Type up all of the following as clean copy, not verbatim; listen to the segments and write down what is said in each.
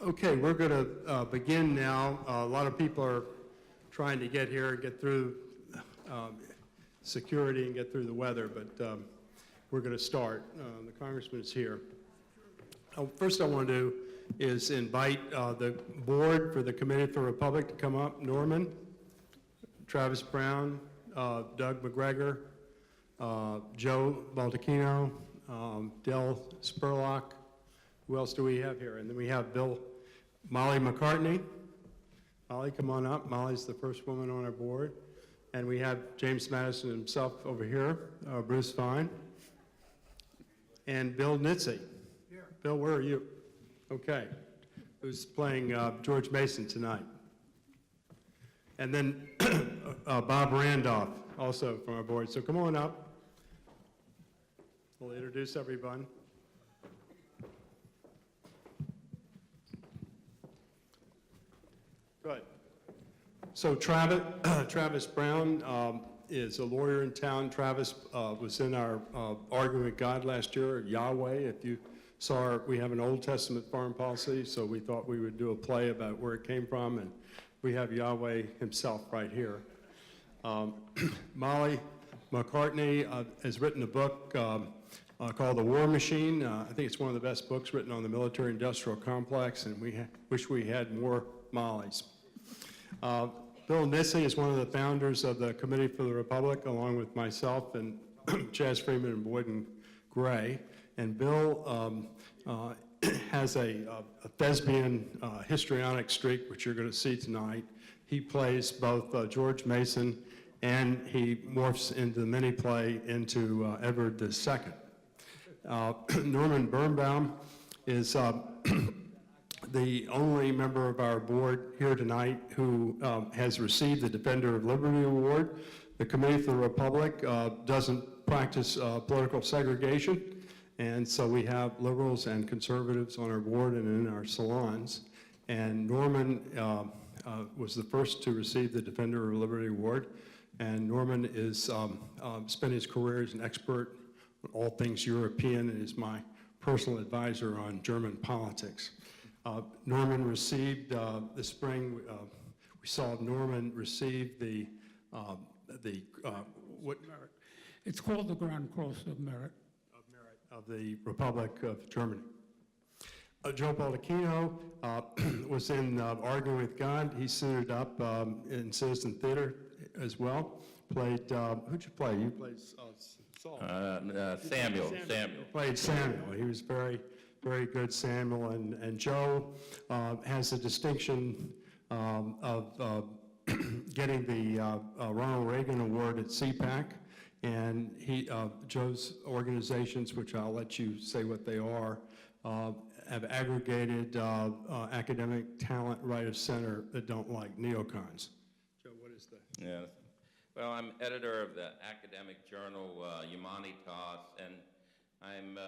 Okay, we're going to begin now. A lot of people are trying to get here, get through security and get through the weather, but we're going to start. The congressman is here. First I want to do is invite the board for the Committee for the Republic to come up. Norman, Travis Brown, Doug McGregor, Joe Baldacchino, Del Spurlock. Who else do we have here? And then we have Molly McCartney. Molly, come on up. Molly's the first woman on our board. And we have James Madison himself over here, Bruce Fine, and Bill Nitze. Here. Bill, where are you? Okay. Who's playing George Mason tonight. And then Bob Randolph, also from our board. So come on up. We'll introduce everyone. Good. So Travis Brown is a lawyer in town. Travis was in our Arguing with God last year, Yahweh. If you saw, we have an Old Testament foreign policy, so we thought we would do a play about where it came from, and we have Yahweh himself right here. Molly McCartney has written a book called The War Machine. I think it's one of the best books written on the military-industrial complex, and we wish we had more Mollys. Bill Nitze is one of the founders of the Committee for the Republic, along with myself and Chaz Freeman and Boyd and Gray. And Bill has a thespian histrionic streak, which you're going to see tonight. He plays both George Mason, and he morphs into the mini play into Edward II. Norman Birnbaum is the only member of our board here tonight who has received the Defender of Liberty Award. The Committee for the Republic doesn't practice political segregation, and so we have liberals and conservatives on our board and in our salons. And Norman was the first to receive the Defender of Liberty Award, and Norman is spent his career as an expert on all things European and is my personal advisor on German politics. Norman received this spring. We saw Norman receive the what merit? It's called the Grand Cross of Merit. Of the Republic of Germany. Joe Baldacchino was in Arguing with God. He suited up in Citizen Theater as well. Played, who'd you play? You played Saul. Samuel. Played Samuel. He was very good, Samuel. And Joe has the distinction of getting the Ronald Reagan Award at CPAC. And Joe's organizations, which I'll let you say what they are, have aggregated academic talent right of center that don't like neocons. Joe, what is that? Yes. Well, I'm editor of the academic journal Humanitas, and I'm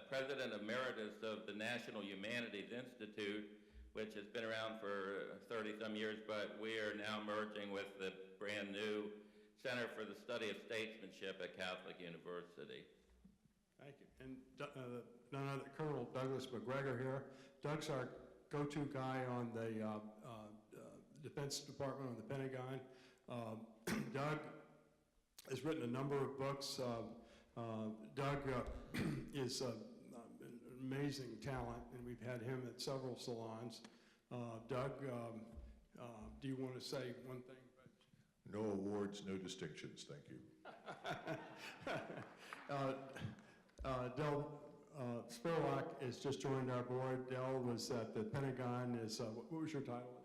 president emeritus of the National Humanities Institute, which has been around for 30-some years, but we are now merging with the brand new Center for the Study of Statesmanship at Catholic University. Thank you. And none other, Colonel Douglas McGregor here. Doug's our go-to guy on the Defense Department, on the Pentagon. Doug has written a number of books. Doug is an amazing talent, and we've had him at several salons. Doug, do you want to say one thing? No awards, no distinctions, thank you. Del Spurlock has just joined our board. Del was at the Pentagon. What was your title?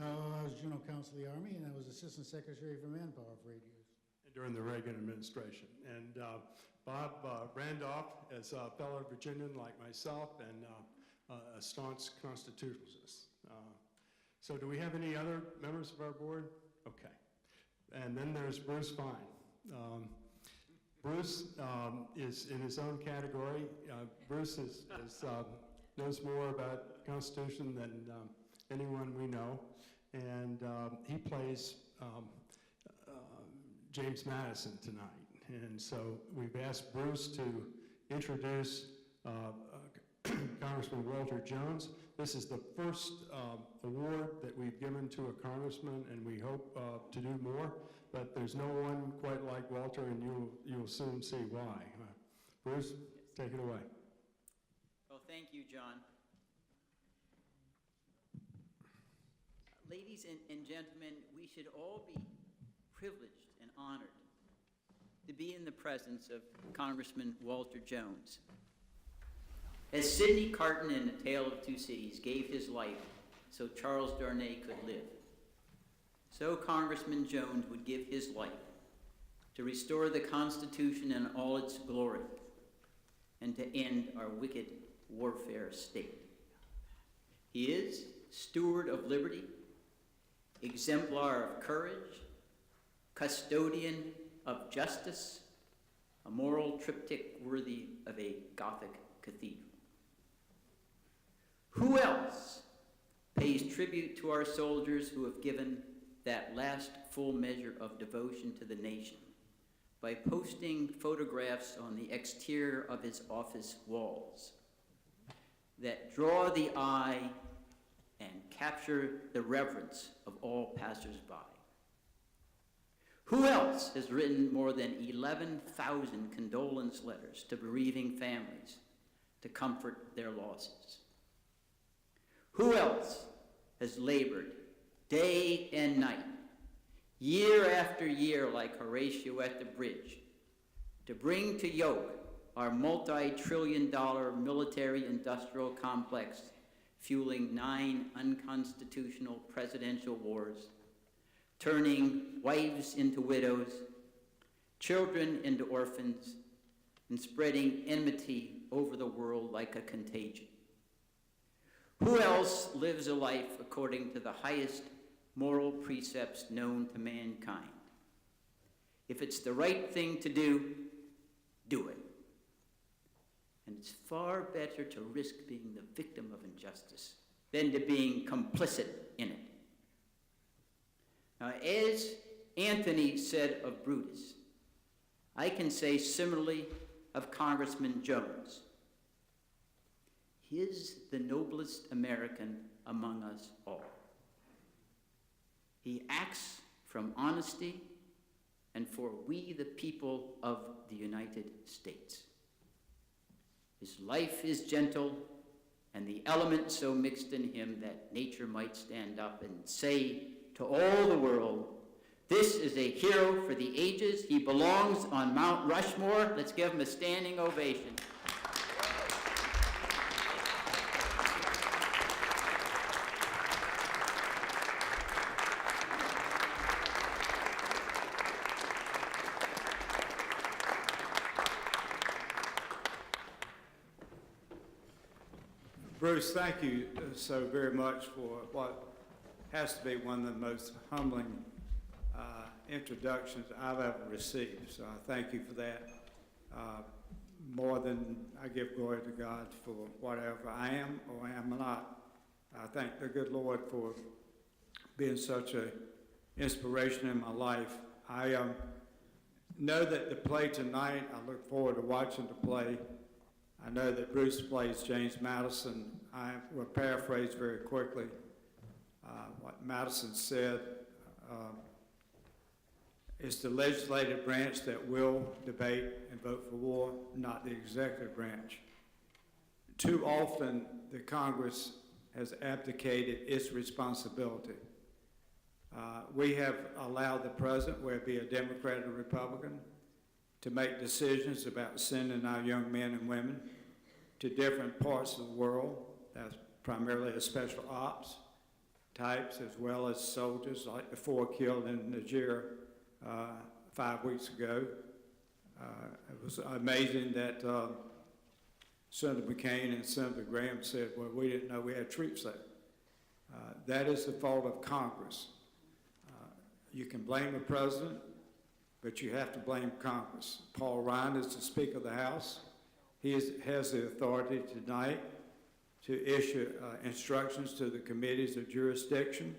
I was General Counsel of the Army, and I was Assistant Secretary for Manpower for 8 years. During the Reagan administration. And Bob Randolph is a fellow Virginian like myself and a staunch constitutionalist. So do we have any other members of our board? Okay. And then there's Bruce Fine. Bruce is in his own category. Bruce knows more about the Constitution than anyone we know. And he plays James Madison tonight. And so we've asked Bruce to introduce Congressman Walter Jones. This is the first award that we've given to a congressman, and we hope to do more, but there's no one quite like Walter, and you'll soon see why. Bruce, take it away. Well, thank you, John. Ladies and gentlemen, we should all be privileged and honored to be in the presence of Congressman Walter Jones. As Sidney Carton in A Tale of Two Cities gave his life so Charles Darnay could live, so Congressman Jones would give his life to restore the Constitution in all its glory and to end our wicked warfare state. He is steward of liberty, exemplar of courage, custodian of justice, a moral triptych worthy of a Gothic cathedral. Who else pays tribute to our soldiers who have given that last full measure of devotion to the nation by posting photographs on the exterior of his office walls that draw the eye and capture the reverence of all passersby? Who else has written more than 11,000 condolence letters to bereaving families to comfort their losses? Who else has labored day and night, year after year, like Horatio at the bridge, to bring to yoke our multi-trillion-dollar military-industrial complex, fueling 9 unconstitutional presidential wars, turning wives into widows, children into orphans, and spreading enmity over the world like a contagion? Who else lives a life according to the highest moral precepts known to mankind? If it's the right thing to do, do it. And it's far better to risk being the victim of injustice than to being complicit in it. Now, as Anthony said of Brutus, I can say similarly of Congressman Jones. He is the noblest American among us all. He acts from honesty and for we the people of the United States. His life is gentle, and the elements so mixed in him that nature might stand up and say to all the world, this is a hero for the ages. He belongs on Mount Rushmore. Let's give him a standing ovation. Bruce, thank you so very much for what has to be one of the most humbling introductions I've ever received. So I thank you for that. More than I give glory to God for whatever I am or am not. I thank the good Lord for being such an inspiration in my life. I know that the play tonight, I look forward to watching the play. I know that Bruce plays James Madison. I will paraphrase very quickly what Madison said. It's the legislative branch that will debate and vote for war, not the executive branch. Too often, the Congress has abdicated its responsibility. We have allowed the president, whether it be a Democrat or Republican, to make decisions about sending our young men and women to different parts of the world. That's primarily a special ops types, as well as soldiers like the 4 killed in Niger 5 weeks ago. It was amazing that Senator McCain and Senator Graham said, well, we didn't know we had troops there. That is the fault of Congress. You can blame the president, but you have to blame Congress. Paul Ryan is the Speaker of the House. He has the authority tonight to issue instructions to the committees of jurisdiction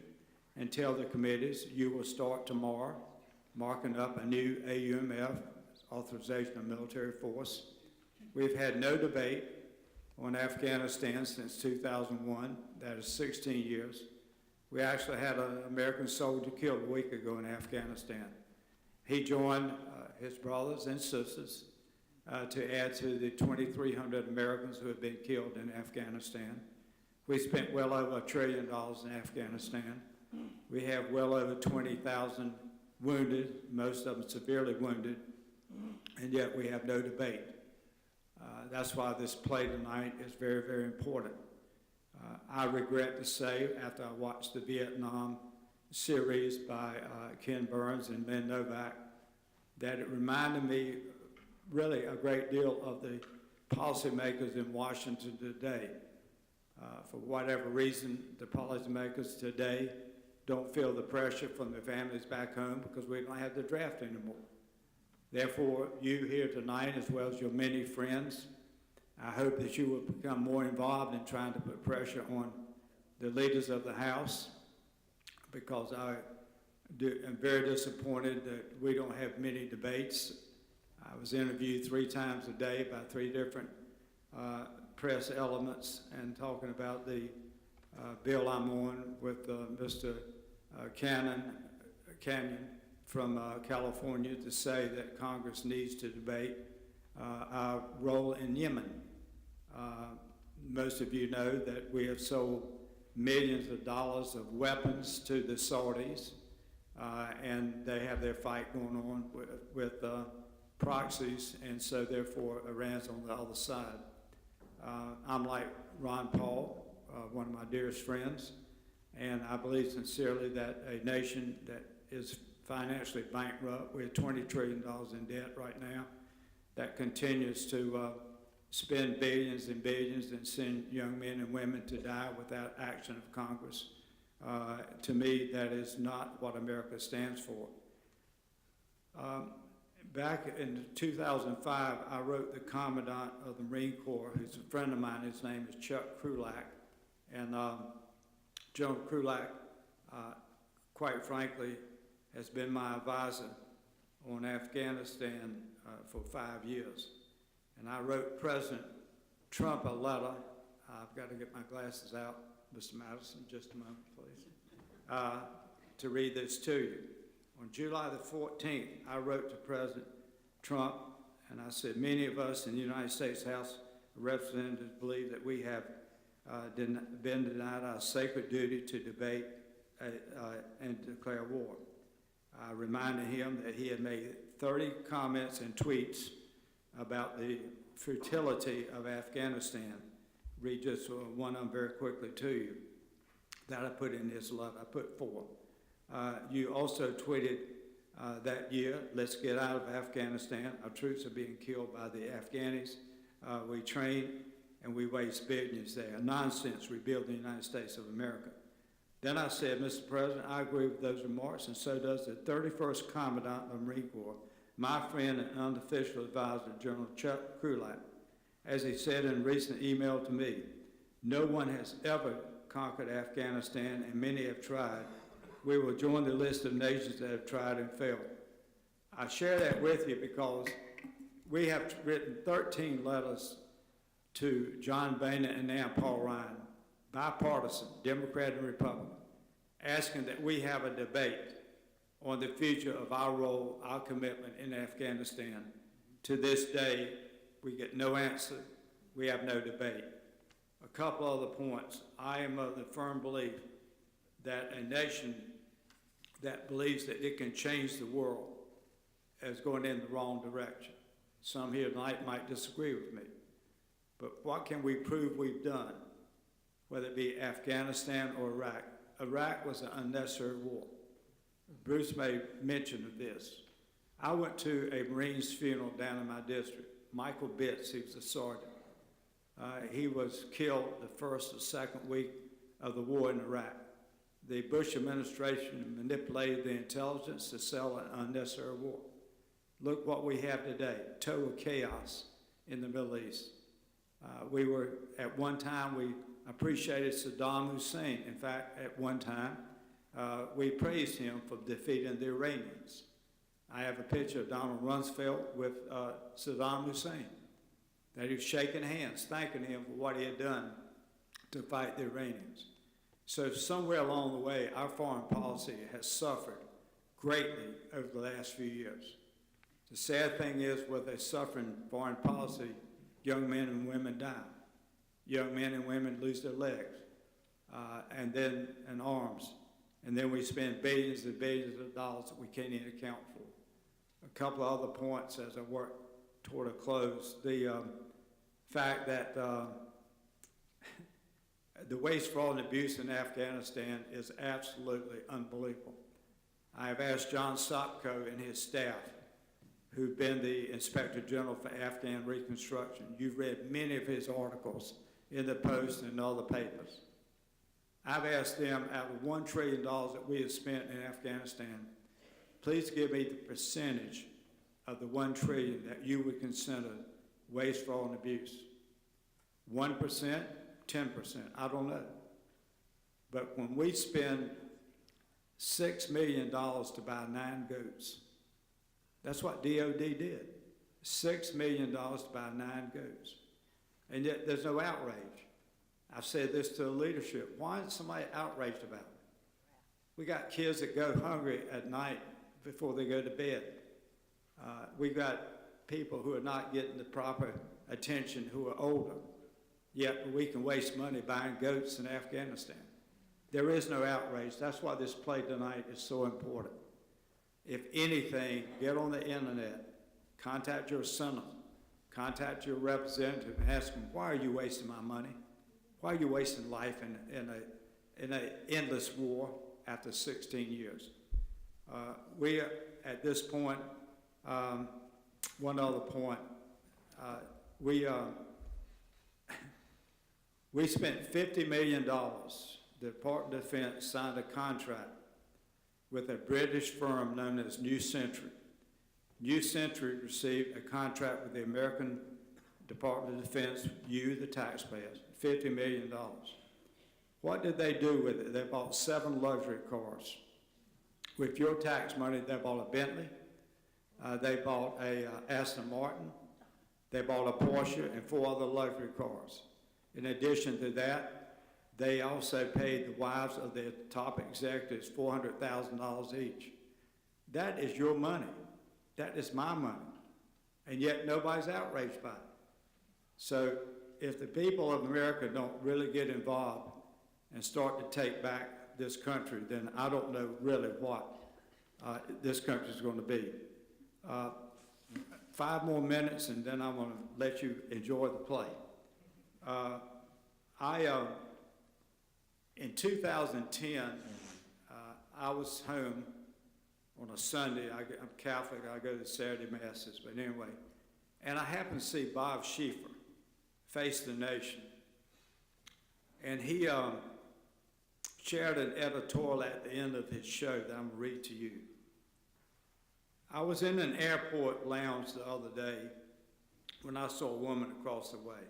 and tell the committees, you will start tomorrow marking up a new AUMF, authorization of military force. We've had no debate on Afghanistan since 2001. That is 16 years. We actually had an American soldier killed a week ago in Afghanistan. He joined his brothers and sisters to add to the 2,300 Americans who have been killed in Afghanistan. We spent well over $1 trillion in Afghanistan. We have well over 20,000 wounded, most of them severely wounded, and yet we have no debate. That's why this play tonight is very, very important. I regret to say, after I watched the Vietnam series by Ken Burns and Lynn Novak, that it reminded me really a great deal of the policymakers in Washington today. For whatever reason, the policymakers today don't feel the pressure from their families back home because we don't have the draft anymore. Therefore, you here tonight, as well as your many friends, I hope that you will become more involved in trying to put pressure on the leaders of the House, because I am very disappointed that we don't have many debates. I was interviewed 3 times a day by 3 different press elements and talking about the bill I'm on with Mr. Canyon from California to say that Congress needs to debate our role in Yemen. Most of you know that we have sold millions of dollars of weapons to the Saudis, and they have their fight going on with proxies, and so therefore Iran's on the other side. I'm like Ron Paul, one of my dearest friends, and I believe sincerely that a nation that is financially bankrupt, we're $20 trillion in debt right now, that continues to spend billions and billions and send young men and women to die without action of Congress. To me, that is not what America stands for. Back in 2005, I wrote the Commandant of the Marine Corps, who's a friend of mine. His name is Chuck Krulak. And General Krulak, quite frankly, has been my advisor on Afghanistan for 5 years. And I wrote President Trump a letter. I've got to get my glasses out, Mr. Madison, just a moment, please, to read this to you. On July the 14th, I wrote to President Trump, and I said, many of us in the United States House of Representatives believe that we have been denied our sacred duty to debate and declare war. I reminded him that he had made 30 comments and tweets about the futility of Afghanistan. Read just one of them very quickly to you that I put in this letter. I put 4. You also tweeted that year, let's get out of Afghanistan. Our troops are being killed by the Afghanis. We train and we waste billions there. Nonsense, rebuilding the United States of America. Then I said, Mr. President, I agree with those remarks, and so does the 31st Commandant of the Marine Corps, my friend and unofficial advisor, General Chuck Krulak. As he said in a recent email to me, no one has ever conquered Afghanistan, and many have tried. We will join the list of nations that have tried and failed. I share that with you because we have written 13 letters to John Boehner and now Paul Ryan, bipartisan, Democrat and Republican, asking that we have a debate on the future of our role, our commitment in Afghanistan. To this day, we get no answer. We have no debate. A couple other points. I am of the firm belief that a nation that believes that it can change the world is going in the wrong direction. Some here tonight might disagree with me. But what can we prove we've done, whether it be Afghanistan or Iraq? Iraq was an unnecessary war. Bruce made mention of this. I went to a Marine's funeral down in my district. Michael Bitts, he was a sergeant. He was killed the first or second week of the war in Iraq. The Bush administration manipulated the intelligence to sell an unnecessary war. Look what we have today, total chaos in the Middle East. At one time, we appreciated Saddam Hussein. In fact, at one time, we praised him for defeating the Iranians. I have a picture of Donald Rumsfeld with Saddam Hussein. that he was shaking hands, thanking him for what he had done to fight the Iranians. So somewhere along the way, our foreign policy has suffered greatly over the last few years. The sad thing is, with a suffering foreign policy, young men and women die. Young men and women lose their legs, and arms. And then we spend billions and billions of dollars that we can't even account for. A couple of other points as I work toward a close. The fact that the waste, fraud, and abuse in Afghanistan is absolutely unbelievable. I have asked John Sopko and his staff, who've been the Inspector General for Afghan Reconstruction. You've read many of his articles in the Post and other papers. I've asked them, out of $1 trillion that we have spent in Afghanistan, please give me the percentage of the $1 trillion that you would consider waste, fraud, and abuse. 1%, 10%, I don't know. But when we spend $6 million to buy 9 goats, that's what DOD did. $6 million to buy 9 goats. And yet there's no outrage. I've said this to the leadership. Why is somebody outraged about it? We got kids that go hungry at night before they go to bed. We've got people who are not getting the proper attention who are older. Yet we can waste money buying goats in Afghanistan. There is no outrage. That's why this play tonight is so important. If anything, get on the internet, contact your senator, contact your representative and ask them, why are you wasting my money? Why are you wasting life in an endless war after 16 years? We are, at this point, one other point, we spent $50 million. The Department of Defense signed a contract with a British firm known as New Century. New Century received a contract with the American Department of Defense, you, the taxpayers, $50 million. What did they do with it? They bought 7 luxury cars. With your tax money, they bought a Bentley, they bought a Aston Martin, they bought a Porsche, and 4 other luxury cars. In addition to that, they also paid the wives of their top executives $400,000 each. That is your money. That is my money. And yet nobody's outraged by it. So if the people of America don't really get involved and start to take back this country, then I don't know really what this country is going to be. 5 more minutes, and then I'm going to let you enjoy the play. In 2010, I was home on a Sunday. I'm Catholic, I go to Saturday Masses, but anyway. And I happened to see Bob Schieffer, Face the Nation. And he shared an editorial at the end of his show that I'm going to read to you. I was in an airport lounge the other day when I saw a woman across the way.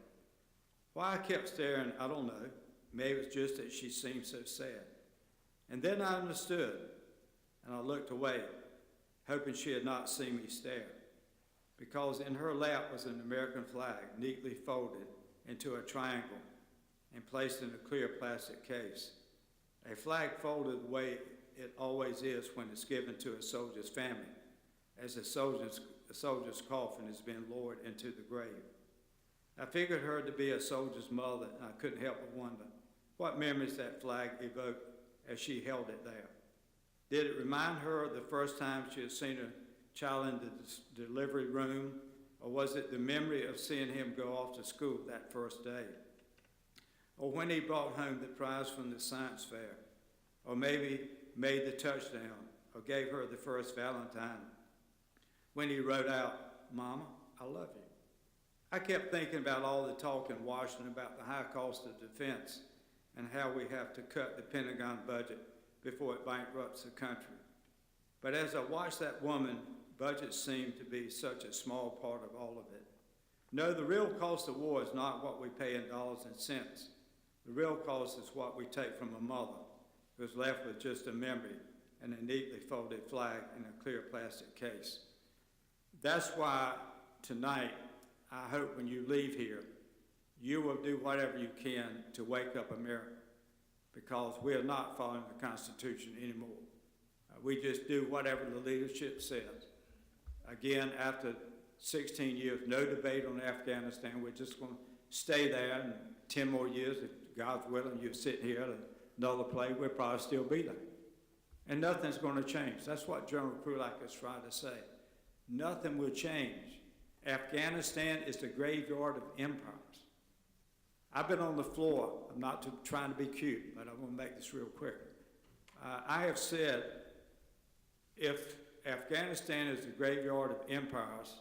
Why I kept staring, I don't know. Maybe it's just that she seemed so sad. And then I understood, and I looked away, hoping she had not seen me stare, because in her lap was an American flag, neatly folded into a triangle and placed in a clear plastic case. A flag folded the way it always is when it's given to a soldier's family, as a soldier's coffin has been lowered into the grave. I figured her to be a soldier's mother, and I couldn't help but wonder what memories that flag evoked as she held it there. Did it remind her of the first time she had seen her child in the delivery room, or was it the memory of seeing him go off to school that first day? Or when he brought home the prize from the science fair, or maybe made the touchdown, or gave her the first Valentine, when he wrote out, "Mama, I love you." I kept thinking about all the talk in Washington about the high cost of defense and how we have to cut the Pentagon budget before it bankrupts the country. But as I watched that woman, budgets seemed to be such a small part of all of it. No, the real cost of war is not what we pay in dollars and cents. The real cost is what we take from a mother who's left with just a memory and a neatly folded flag in a clear plastic case. That's why tonight I hope when you leave here, you will do whatever you can to wake up America, because we are not following the Constitution anymore. We just do whatever the leadership says. Again, after 16 years, no debate on Afghanistan. We're just going to stay there, and 10 more years, if God's willing, you're sitting here at another place, we'll probably still be there. And nothing's going to change. That's what General Krulak is trying to say. Nothing will change. Afghanistan is the graveyard of empires. I've been on the floor. I'm not trying to be cute, but I want to make this real quick. I have said, if Afghanistan is the graveyard of empires,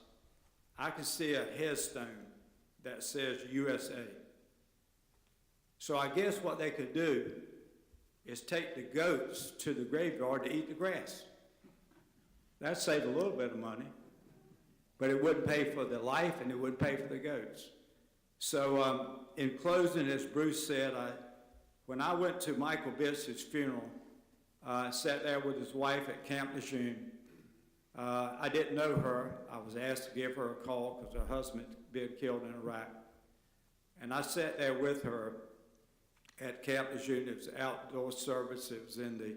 I can see a headstone that says USA. So I guess what they could do is take the goats to the graveyard to eat the grass. That'd save a little bit of money, but it wouldn't pay for the life and it wouldn't pay for the goats. So in closing, as Bruce said, when I went to Michael Bitz's funeral, I sat there with his wife at Camp Lejeune. I didn't know her. I was asked to give her a call because her husband had been killed in Iraq. And I sat there with her at Camp Lejeune. It was an outdoor service. It was in the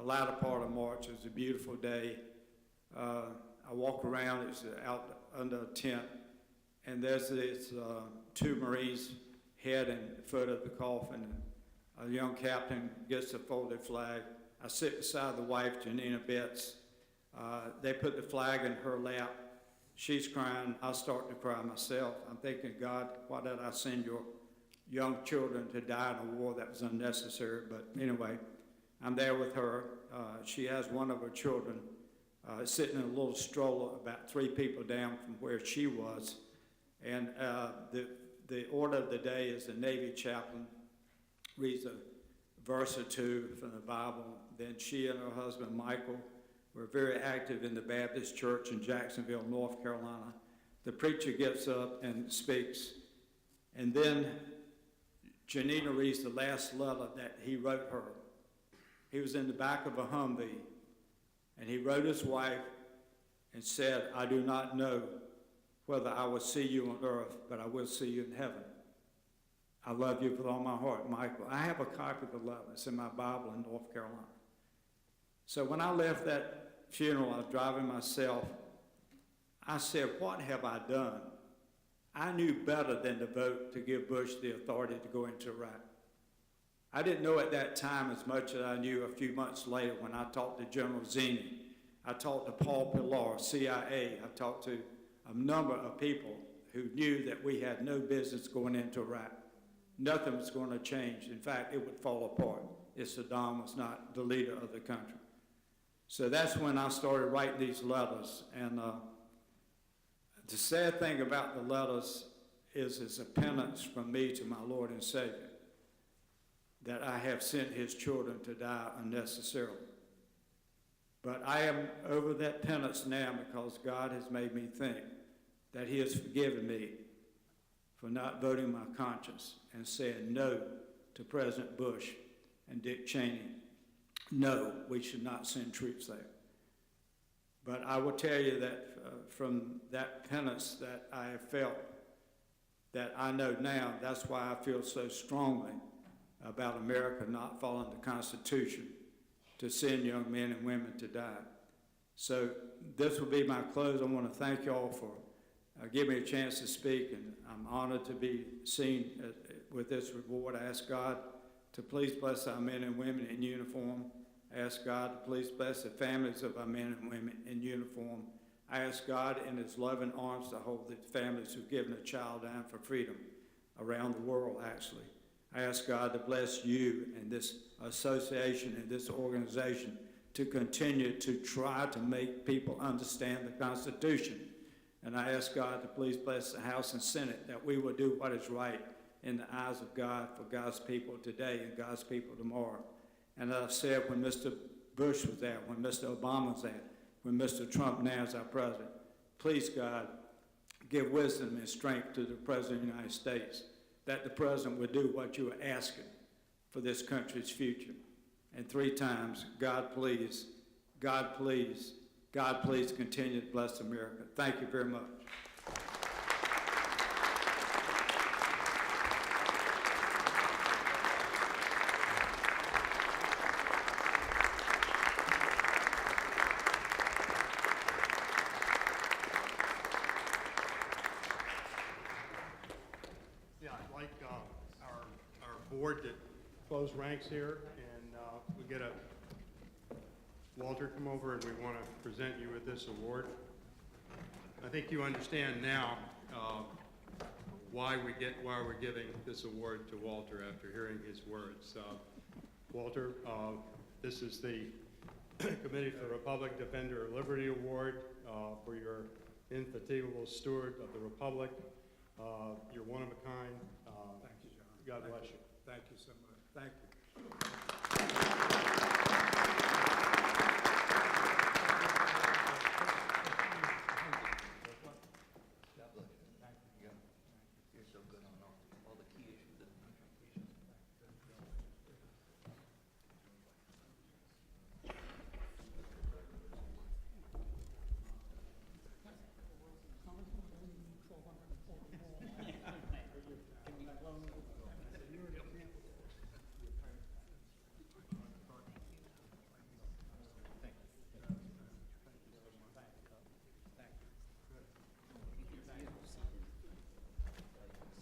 latter part of March. It was a beautiful day. I walk around. It's out under a tent. And there's these two Marines, head and foot of the coffin. And a young captain gets a folded flag. I sit beside the wife, Janina Betts. They put the flag in her lap. She's crying. I start to cry myself. I'm thinking, God, why did I send your young children to die in a war that was unnecessary? But anyway, I'm there with her. She has one of her children sitting in a little stroller about 3 people down from where she was. And the order of the day is the Navy chaplain reads a verse or two from the Bible. Then she and her husband, Michael, were very active in the Baptist church in Jacksonville, North Carolina. The preacher gets up and speaks. And then Janina reads the last letter that he wrote her. He was in the back of a Humvee, and he wrote his wife and said, I do not know whether I will see you on earth, but I will see you in heaven. I love you with all my heart, Michael. I have a copy of the letter. It's in my Bible in North Carolina. So when I left that funeral, I was driving myself. I said, what have I done? I knew better than to vote to give Bush the authority to go into Iraq. I didn't know at that time as much as I knew a few months later when I talked to General Zinni. I talked to Paul Pillar, CIA. I talked to a number of people who knew that we had no business going into Iraq. Nothing was going to change. In fact, it would fall apart if Saddam was not the leader of the country. So that's when I started writing these letters. And the sad thing about the letters is it's a penance from me to my Lord and Savior that I have sent his children to die unnecessarily. But I am over that penance now because God has made me think that he has forgiven me for not voting my conscience and saying no to President Bush and Dick Cheney. No, we should not send troops there. But I will tell you that from that penance that I have felt, that I know now, that's why I feel so strongly about America not following the Constitution to send young men and women to die. So this will be my close. I want to thank you all for giving me a chance to speak, and I'm honored to be seen with this reward. I ask God to please bless our men and women in uniform. I ask God to please bless the families of our men and women in uniform. I ask God in his loving arms to hold the families who've given a child down for freedom around the world, actually. I ask God to bless you and this association and this organization to continue to try to make people understand the Constitution. And I ask God to please bless the House and Senate that we will do what is right in the eyes of God for God's people today and God's people tomorrow. And as I've said, when Mr. Bush was there, when Mr. Obama was there, when Mr. Trump now is our president, please, God, give wisdom and strength to the President of the United States, that the President would do what you are asking for this country's future. And 3 times, God, please, God, please, God, please continue to bless America. Thank you very much. those ranks here, and we get a Walter come over, and we want to present you with this award. I think you understand now why we're giving this award to Walter after hearing his words. Walter, this is the Committee for Republic Defender of Liberty Award for your infatigable steward of the Republic. You're one of a kind. Thank you, John. God bless you. Thank you so much. Thank you.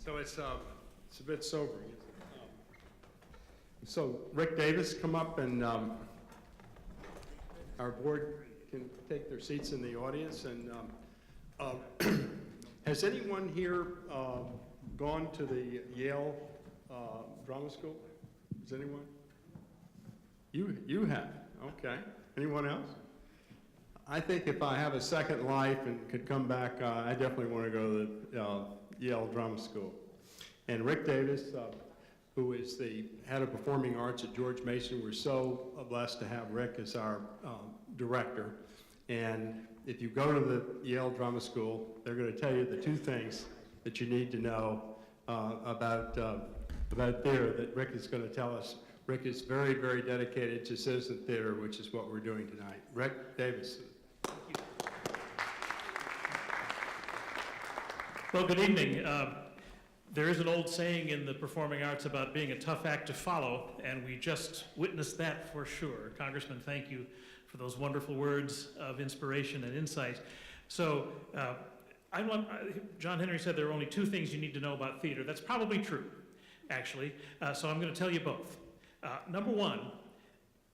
So it's a bit sobering, isn't it? So Rick Davis, come up, and our board can take their seats in the audience. And has anyone here gone to the Yale Drama School? Has anyone? You have, okay. Anyone else? I think if I have a second life and could come back, I definitely want to go to the Yale Drama School. And Rick Davis, who is the head of performing arts at George Mason, we're so blessed to have Rick as our director. And if you go to the Yale Drama School, they're going to tell you the two things that you need to know about theater that Rick is going to tell us. Rick is very, very dedicated to citizen theater, which is what we're doing tonight. Rick Davis. Well, good evening. There is an old saying in the performing arts about being a tough act to follow, and we just witnessed that for sure. Congressman, thank you for those wonderful words of inspiration and insight. So, John Henry said there are only two things you need to know about theater. That's probably true, actually. So I'm going to tell you both. Number one,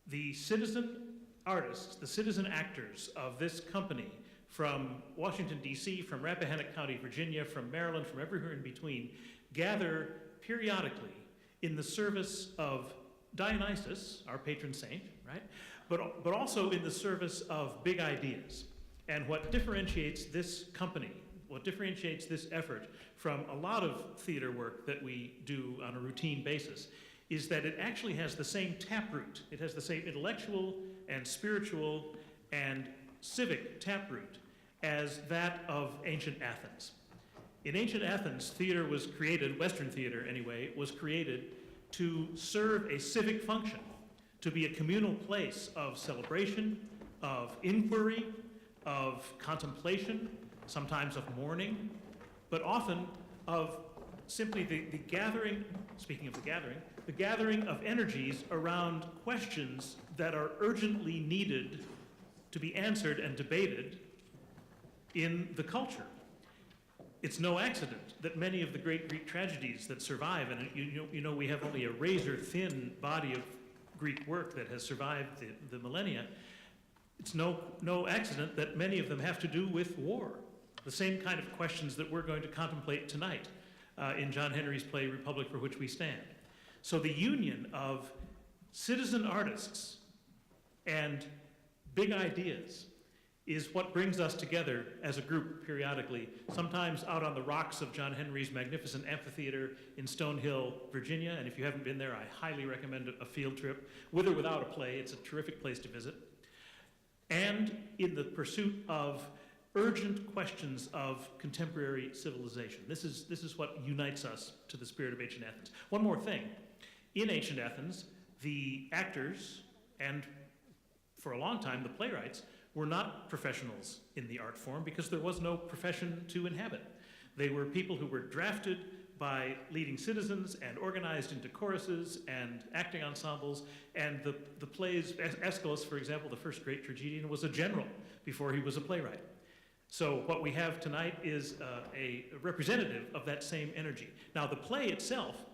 the citizen artists, the citizen actors of this company from Washington, D.C., from Rappahannock County, Virginia, from Maryland, from everywhere in between, gather periodically in the service of Dionysus, our patron saint, right? But also in the service of big ideas. And what differentiates this company, what differentiates this effort from a lot of theater work that we do on a routine basis, is that it actually has the same taproot. It has the same intellectual and spiritual and civic taproot as that of ancient Athens. In ancient Athens, theater was created, Western theater anyway, was created to serve a civic function, to be a communal place of celebration, of inquiry, of contemplation, sometimes of mourning, but often of simply the gathering, speaking of the gathering of energies around questions that are urgently needed to be answered and debated in the culture. It's no accident that many of the great Greek tragedies that survive, and you know we have only a razor-thin body of Greek work that has survived the millennia. It's no accident that many of them have to do with war, the same kind of questions that we're going to contemplate tonight in John Henry's play, Republic for Which We Stand. So the union of citizen artists and big ideas is what brings us together as a group periodically, sometimes out on the rocks of John Henry's magnificent amphitheater in Stonehill, Virginia. And if you haven't been there, I highly recommend a field trip. With or without a play, it's a terrific place to visit. And in the pursuit of urgent questions of contemporary civilization. This is what unites us to the spirit of ancient Athens. One more thing. In ancient Athens, the actors and, for a long time, the playwrights were not professionals in the art form because there was no profession to inhabit. They were people who were drafted by leading citizens and organized into choruses and acting ensembles. And the plays, Aeschylus, for example, the first great tragedian, was a general before he was a playwright. So what we have tonight is a representative of that same energy. Now, the play itself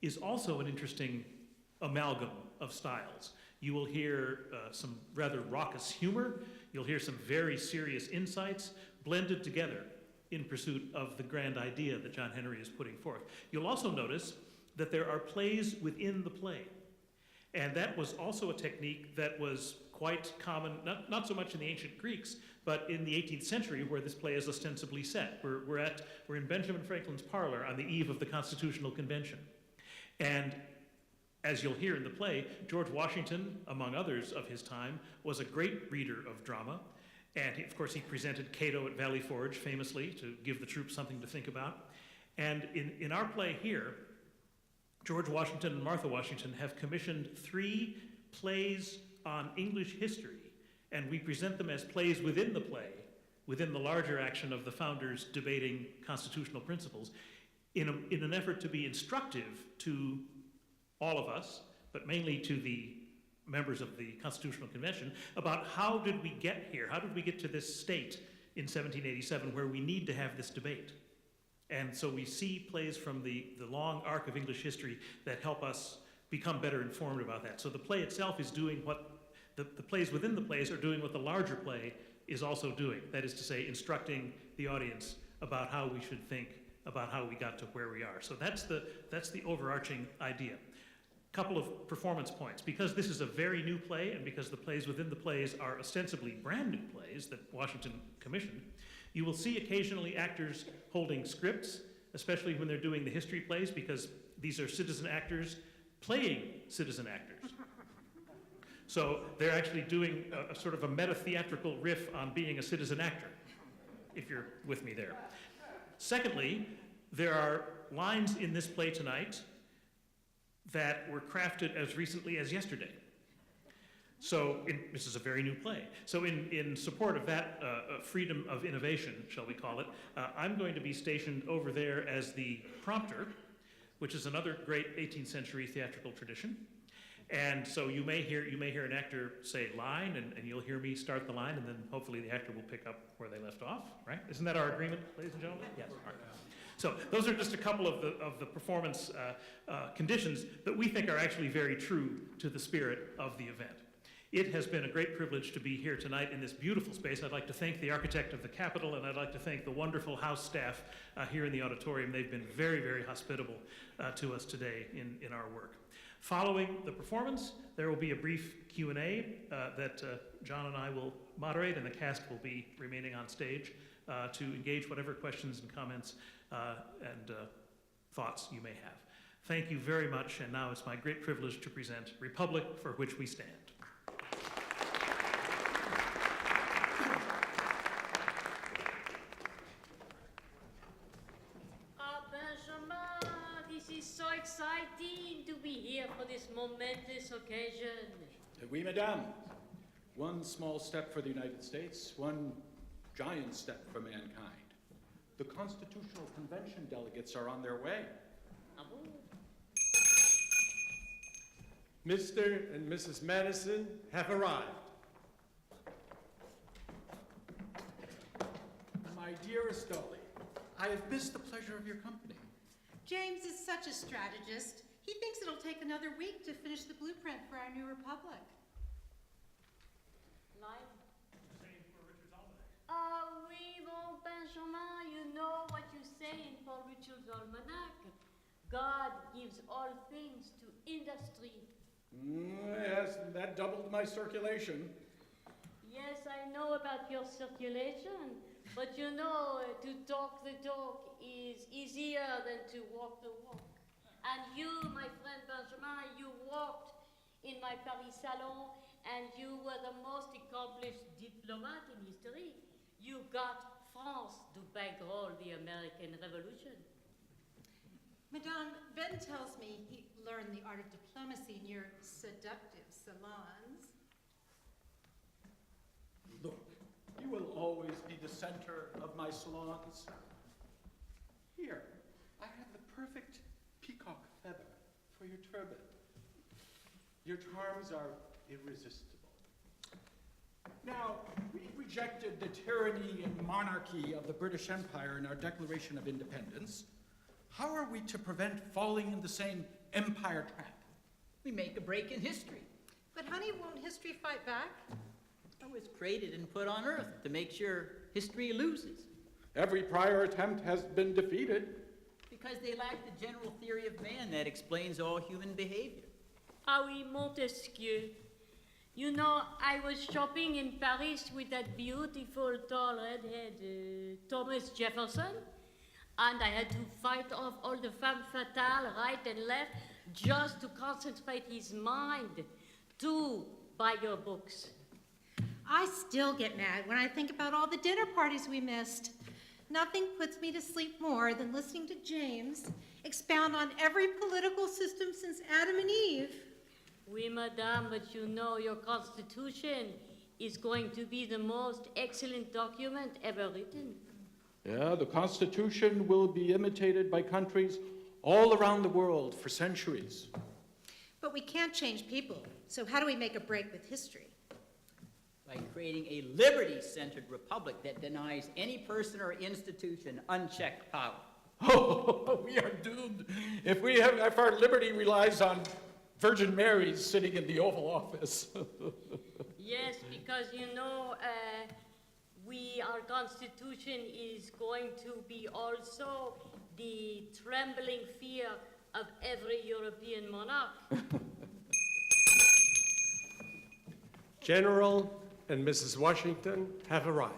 is also an interesting amalgam of styles. You will hear some rather raucous humor. You'll hear some very serious insights blended together in pursuit of the grand idea that John Henry is putting forth. You'll also notice that there are plays within the play. And that was also a technique that was quite common, not so much in the ancient Greeks, but in the 18th century where this play is ostensibly set. We're in Benjamin Franklin's parlor on the eve of the Constitutional Convention. And as you'll hear in the play, George Washington, among others of his time, was a great reader of drama. And of course, he presented Cato at Valley Forge famously to give the troops something to think about. And in our play here, George Washington and Martha Washington have commissioned 3 plays on English history, and we present them as plays within the play, within the larger action of the founders debating constitutional principles, in an effort to be instructive to all of us, but mainly to the members of the Constitutional Convention, about how did we get here? How did we get to this state in 1787 where we need to have this debate? And so we see plays from the long arc of English history that help us become better informed about that. So the play itself is doing what, the plays within the plays are doing what the larger play is also doing. That is to say, instructing the audience about how we should think about how we got to where we are. So that's the overarching idea. Couple of performance points. Because this is a very new play, and because the plays within the plays are ostensibly brand new plays that Washington commissioned, you will see occasionally actors holding scripts, especially when they're doing the history plays, because these are citizen actors playing citizen actors. So they're actually doing a sort of a meta-theatrical riff on being a citizen actor, if you're with me there. Secondly, there are lines in this play tonight that were crafted as recently as yesterday. So this is a very new play. So in support of that freedom of innovation, shall we call it, I'm going to be stationed over there as the prompter, which is another great 18th century theatrical tradition. And so you may hear an actor say line, and you'll hear me start the line, and then hopefully the actor will pick up where they left off, right? Isn't that our agreement, ladies and gentlemen? Yes. All right. So those are just a couple of the performance conditions that we think are actually very true to the spirit of the event. It has been a great privilege to be here tonight in this beautiful space. I'd like to thank the architect of the Capitol, and I'd like to thank the wonderful House staff here in the auditorium. They've been very, very hospitable to us today in our work. Following the performance, there will be a brief Q&A that John and I will moderate, and the cast will be remaining on stage to engage whatever questions and comments and thoughts you may have. Thank you very much, and now it's my great privilege to present Republic for Which We Stand. Benjamin, this is so exciting to be here for this momentous occasion. Oui, madame. One small step for the United States, one giant step for mankind. The Constitutional Convention delegates are on their way. Ah bon? Mr. and Mrs. Madison have arrived. My dearest Dolly, I have missed the pleasure of your company. James is such a strategist. He thinks it'll take another week to finish the blueprint for our new republic. Line? Oui, bon, Benjamin, you know what you say in Paul Richard's Almanac. God gives all things to industry. Yes, that doubled my circulation. Yes, I know about your circulation, but you know, to talk the talk is easier than to walk the walk. And you, my friend Benjamin, you walked in my Paris salon, and you were the most accomplished diplomat in history. You got France to bankroll the American Revolution. Madame, Ben tells me he learned the art of diplomacy in your seductive salons. Look, you will always be the center of my salons. Here, I have the perfect peacock feather for your turban. Your charms are irresistible. Now, we rejected the tyranny and monarchy of the British Empire in our Declaration of Independence. How are we to prevent falling in the same empire trap? We make a break in history. But honey, won't history fight back? It was created and put on earth to make sure history loses. Every prior attempt has been defeated. Because they lack the general theory of man that explains all human behavior. Ah oui, Montesquieu. You know, I was shopping in Paris with that beautiful tall redhead Thomas Jefferson, and I had to fight off all the femme fatale right and left just to concentrate his mind. To buy your books. I still get mad when I think about all the dinner parties we missed. Nothing puts me to sleep more than listening to James expound on every political system since Adam and Eve. Oui, madame, but you know your constitution is going to be the most excellent document ever written. Yeah, the Constitution will be imitated by countries all around the world for centuries. But we can't change people, so how do we make a break with history? By creating a liberty-centered republic that denies any person or institution unchecked power. Oh, we are doomed if our liberty relies on Virgin Marys sitting in the Oval Office. Yes, because you know, our constitution is going to be also the trembling fear of every European monarch. General and Mrs. Washington have arrived.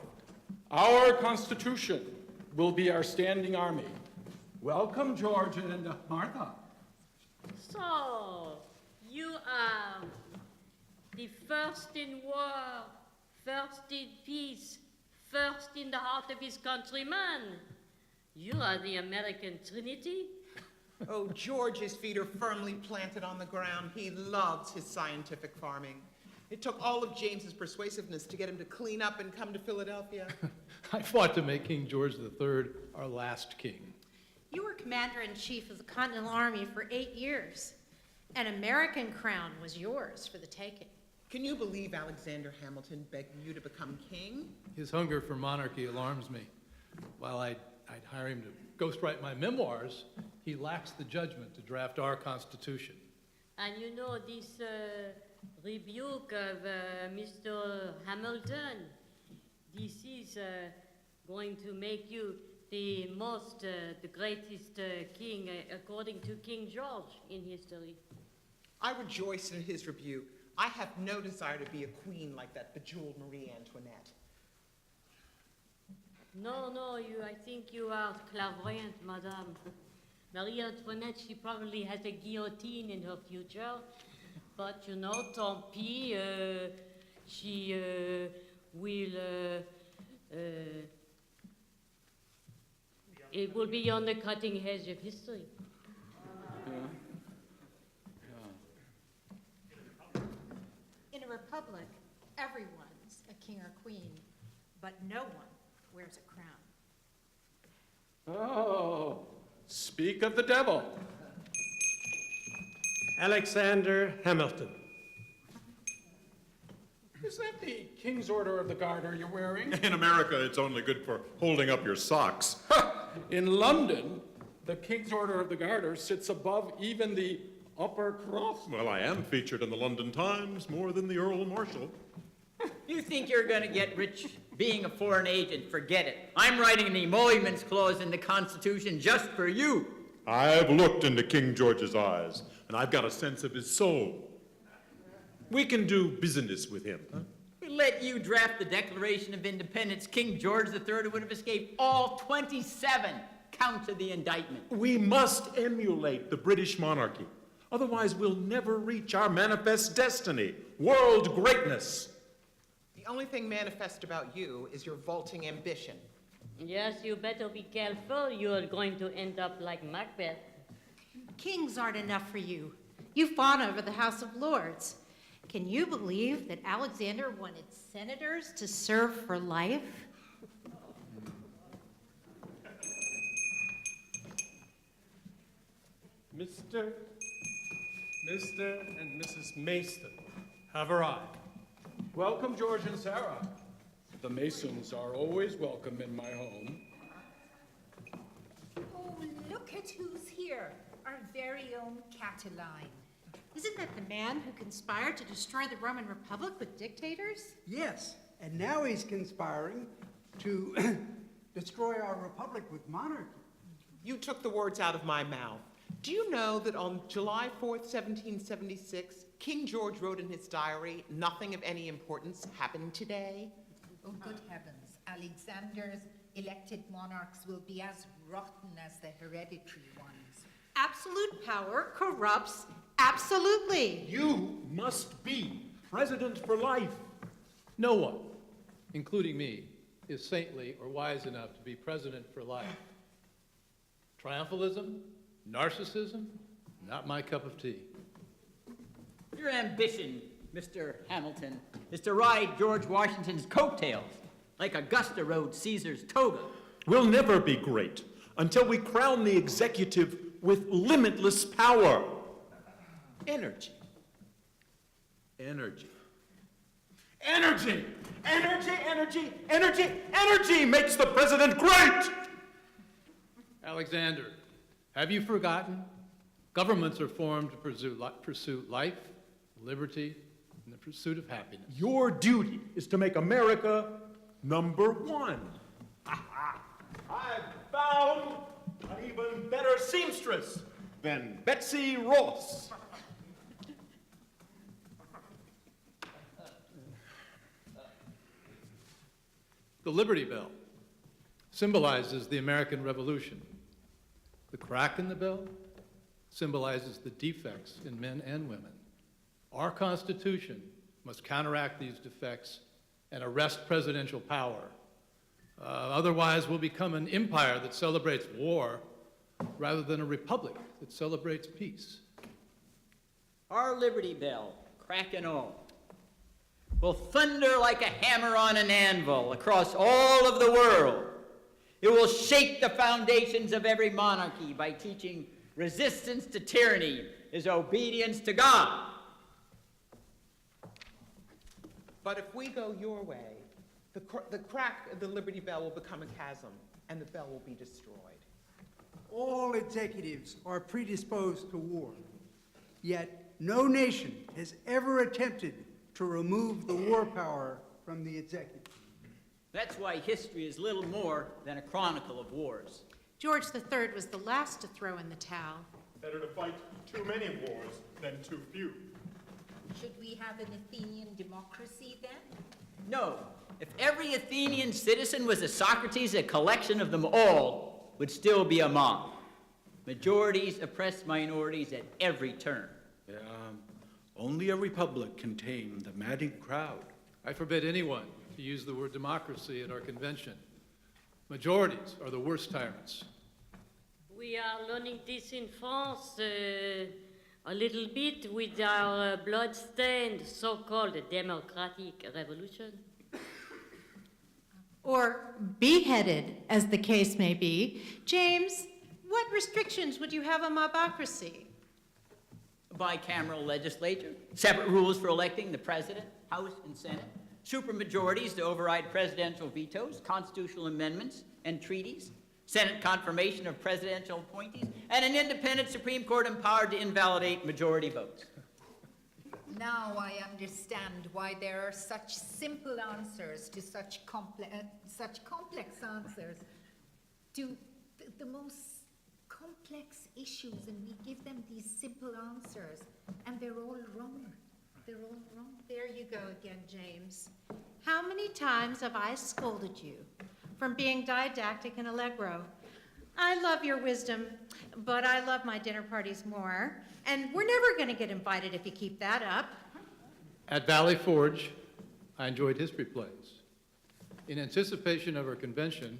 Our Constitution will be our standing army. Welcome, George and Martha. So, you are the first in war, first in peace, first in the heart of his countrymen. You are the American Trinity. Oh, George's feet are firmly planted on the ground. He loves his scientific farming. It took all of James's persuasiveness to get him to clean up and come to Philadelphia. I fought to make King George III our last king. You were commander-in-chief of the Continental Army for 8 years. An American crown was yours for the taking. Can you believe Alexander Hamilton begged you to become king? His hunger for monarchy alarms me. While I'd hire him to ghostwrite my memoirs, he lacks the judgment to draft our Constitution. And you know, this rebuke of Mr. Hamilton, this is going to make you the greatest king, according to King George in history. I rejoice in his rebuke. I have no desire to be a queen like that bejeweled Marie Antoinette. No, I think you are clairvoyant, madame. Marie Antoinette, she probably has a guillotine in her future. But you know, tant pis, she will, it will be on the cutting edge of history. In a republic, everyone's a king or queen, but no one wears a crown. Oh, speak of the devil. Alexander Hamilton. Is that the King's Order of the Garter you're wearing? In America, it's only good for holding up your socks. In London, the King's Order of the Garter sits above even the Upper Cross. Well, I am featured in the London Times more than the Earl Marshal. You think you're going to get rich being a foreign agent? Forget it. I'm writing an emoluments clause in the Constitution just for you. I've looked into King George's eyes, and I've got a sense of his soul. We can do business with him. Huh? We let you draft the Declaration of Independence. King George III would have escaped all 27 counts of the indictment. We must emulate the British monarchy. Otherwise, we'll never reach our manifest destiny, world greatness. The only thing manifest about you is your vaulting ambition. Yes, you better be careful. You're going to end up like Macbeth. Kings aren't enough for you. You fought over the House of Lords. Can you believe that Alexander wanted senators to serve for life? Mr. and Mrs. Mason have arrived. Welcome, George and Sarah. The Masons are always welcome in my home. Oh, look at who's here. Our very own Catiline. Isn't that the man who conspired to destroy the Roman Republic with dictators? Yes, and now he's conspiring to destroy our republic with monarchy. You took the words out of my mouth. Do you know that on July 4th, 1776, King George wrote in his diary, "Nothing of any importance happened today"? Oh, good heavens. Alexander's elected monarchs will be as rotten as the hereditary ones. Absolute power corrupts absolutely. You must be president for life. No one, including me, is saintly or wise enough to be president for life. Triumphalism, narcissism, not my cup of tea. Your ambition, Mr. Hamilton, is to ride George Washington's coattails like Augusta rode Caesar's toga. We'll never be great until we crown the executive with limitless power. Energy. Energy. Energy! Energy, energy, energy, energy makes the president great! Alexander, have you forgotten? Governments are formed to pursue life, liberty, and the pursuit of happiness. Your duty is to make America #1. I've found an even better seamstress than Betsy Ross. The Liberty Bell symbolizes the American Revolution. The crack in the bell symbolizes the defects in men and women. Our Constitution must counteract these defects and arrest presidential power. Otherwise, we'll become an empire that celebrates war rather than a republic that celebrates peace. Our Liberty Bell, crack and all, will thunder like a hammer on an anvil across all of the world. It will shake the foundations of every monarchy by teaching resistance to tyranny is obedience to God. But if we go your way, the crack of the Liberty Bell will become a chasm, and the bell will be destroyed. All executives are predisposed to war, yet no nation has ever attempted to remove the war power from the executive. That's why history is little more than a chronicle of wars. George III was the last to throw in the towel. Better to fight too many wars than too few. Should we have an Athenian democracy then? No, if every Athenian citizen was a Socrates, a collection of them all would still be a mob. Majorities oppress minorities at every turn. Only a republic can tame the madding crowd. I forbid anyone to use the word democracy at our convention. Majorities are the worst tyrants. We are learning this in France a little bit with our blood-stained so-called democratic revolution. Or beheaded, as the case may be. James, what restrictions would you have on mobocracy? Bicameral legislature, separate rules for electing the president, House and Senate, supermajorities to override presidential vetoes, constitutional amendments and treaties, Senate confirmation of presidential appointees, and an independent Supreme Court empowered to invalidate majority votes. Now I understand why there are such simple answers to such complex answers to the most complex issues, and we give them these simple answers, and they're all wrong. They're all wrong. There you go again, James. How many times have I scolded you from being didactic and allegro? I love your wisdom, but I love my dinner parties more, and we're never going to get invited if you keep that up. At Valley Forge, I enjoyed history plays. In anticipation of our convention,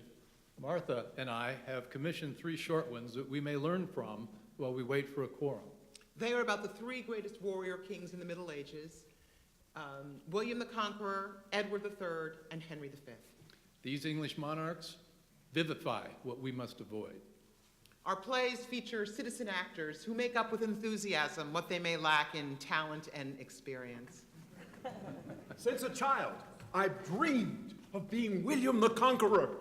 Martha and I have commissioned 3 short ones that we may learn from while we wait for a quorum. They are about the 3 greatest warrior kings in the Middle Ages, William the Conqueror, Edward III, and Henry V. These English monarchs vivify what we must avoid. Our plays feature citizen actors who make up with enthusiasm what they may lack in talent and experience. Since a child, I've dreamed of being William the Conqueror.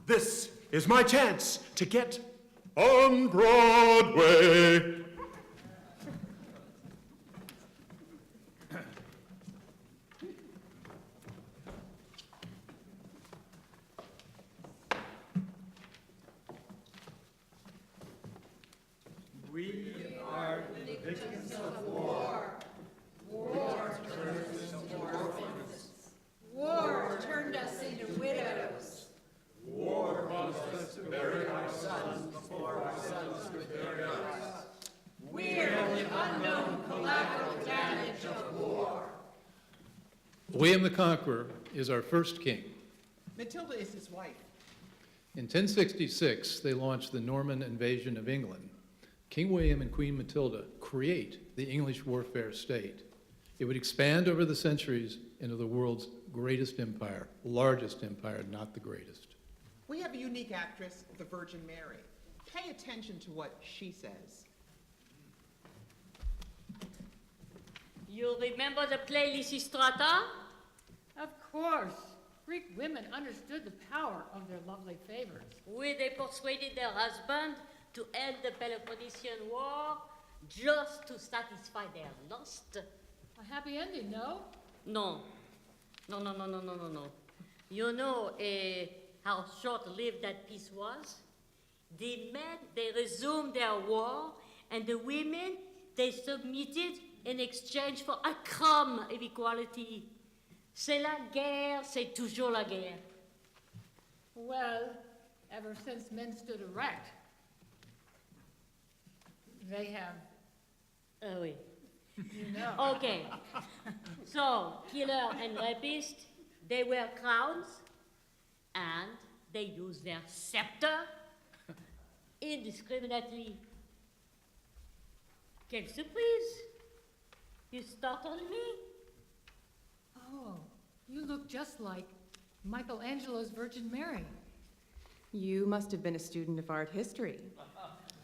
This is my chance to get on Broadway. We are the victims of war. War turned us into orphans. War turned us into widows. War caused us to bury our sons before our sons could bury us. We're the unknown collateral damage of war. William the Conqueror is our first king. Matilda is his wife. In 1066, they launched the Norman invasion of England. King William and Queen Matilda create the English warfare state. It would expand over the centuries into the world's greatest empire, largest empire, not the greatest. We have a unique actress, the Virgin Mary. Pay attention to what she says. You remember the play Lysistrata? Of course. Greek women understood the power of their lovely favors. Oui, they persuaded their husband to end the Peloponnesian War just to satisfy their lust. A happy ending, no? No. No. You know how short-lived that peace was? The men, they resumed their war, and the women, they submitted in exchange for a crumb of equality. C'est la guerre, c'est toujours la guerre. Well, ever since men stood erect, they have, Oh, oui. you know. Okay. So, killer and rapist, they wear crowns, and they use their scepter indiscriminately. Quelle surprise! You startled me? Oh, you look just like Michelangelo's Virgin Mary. You must have been a student of art history.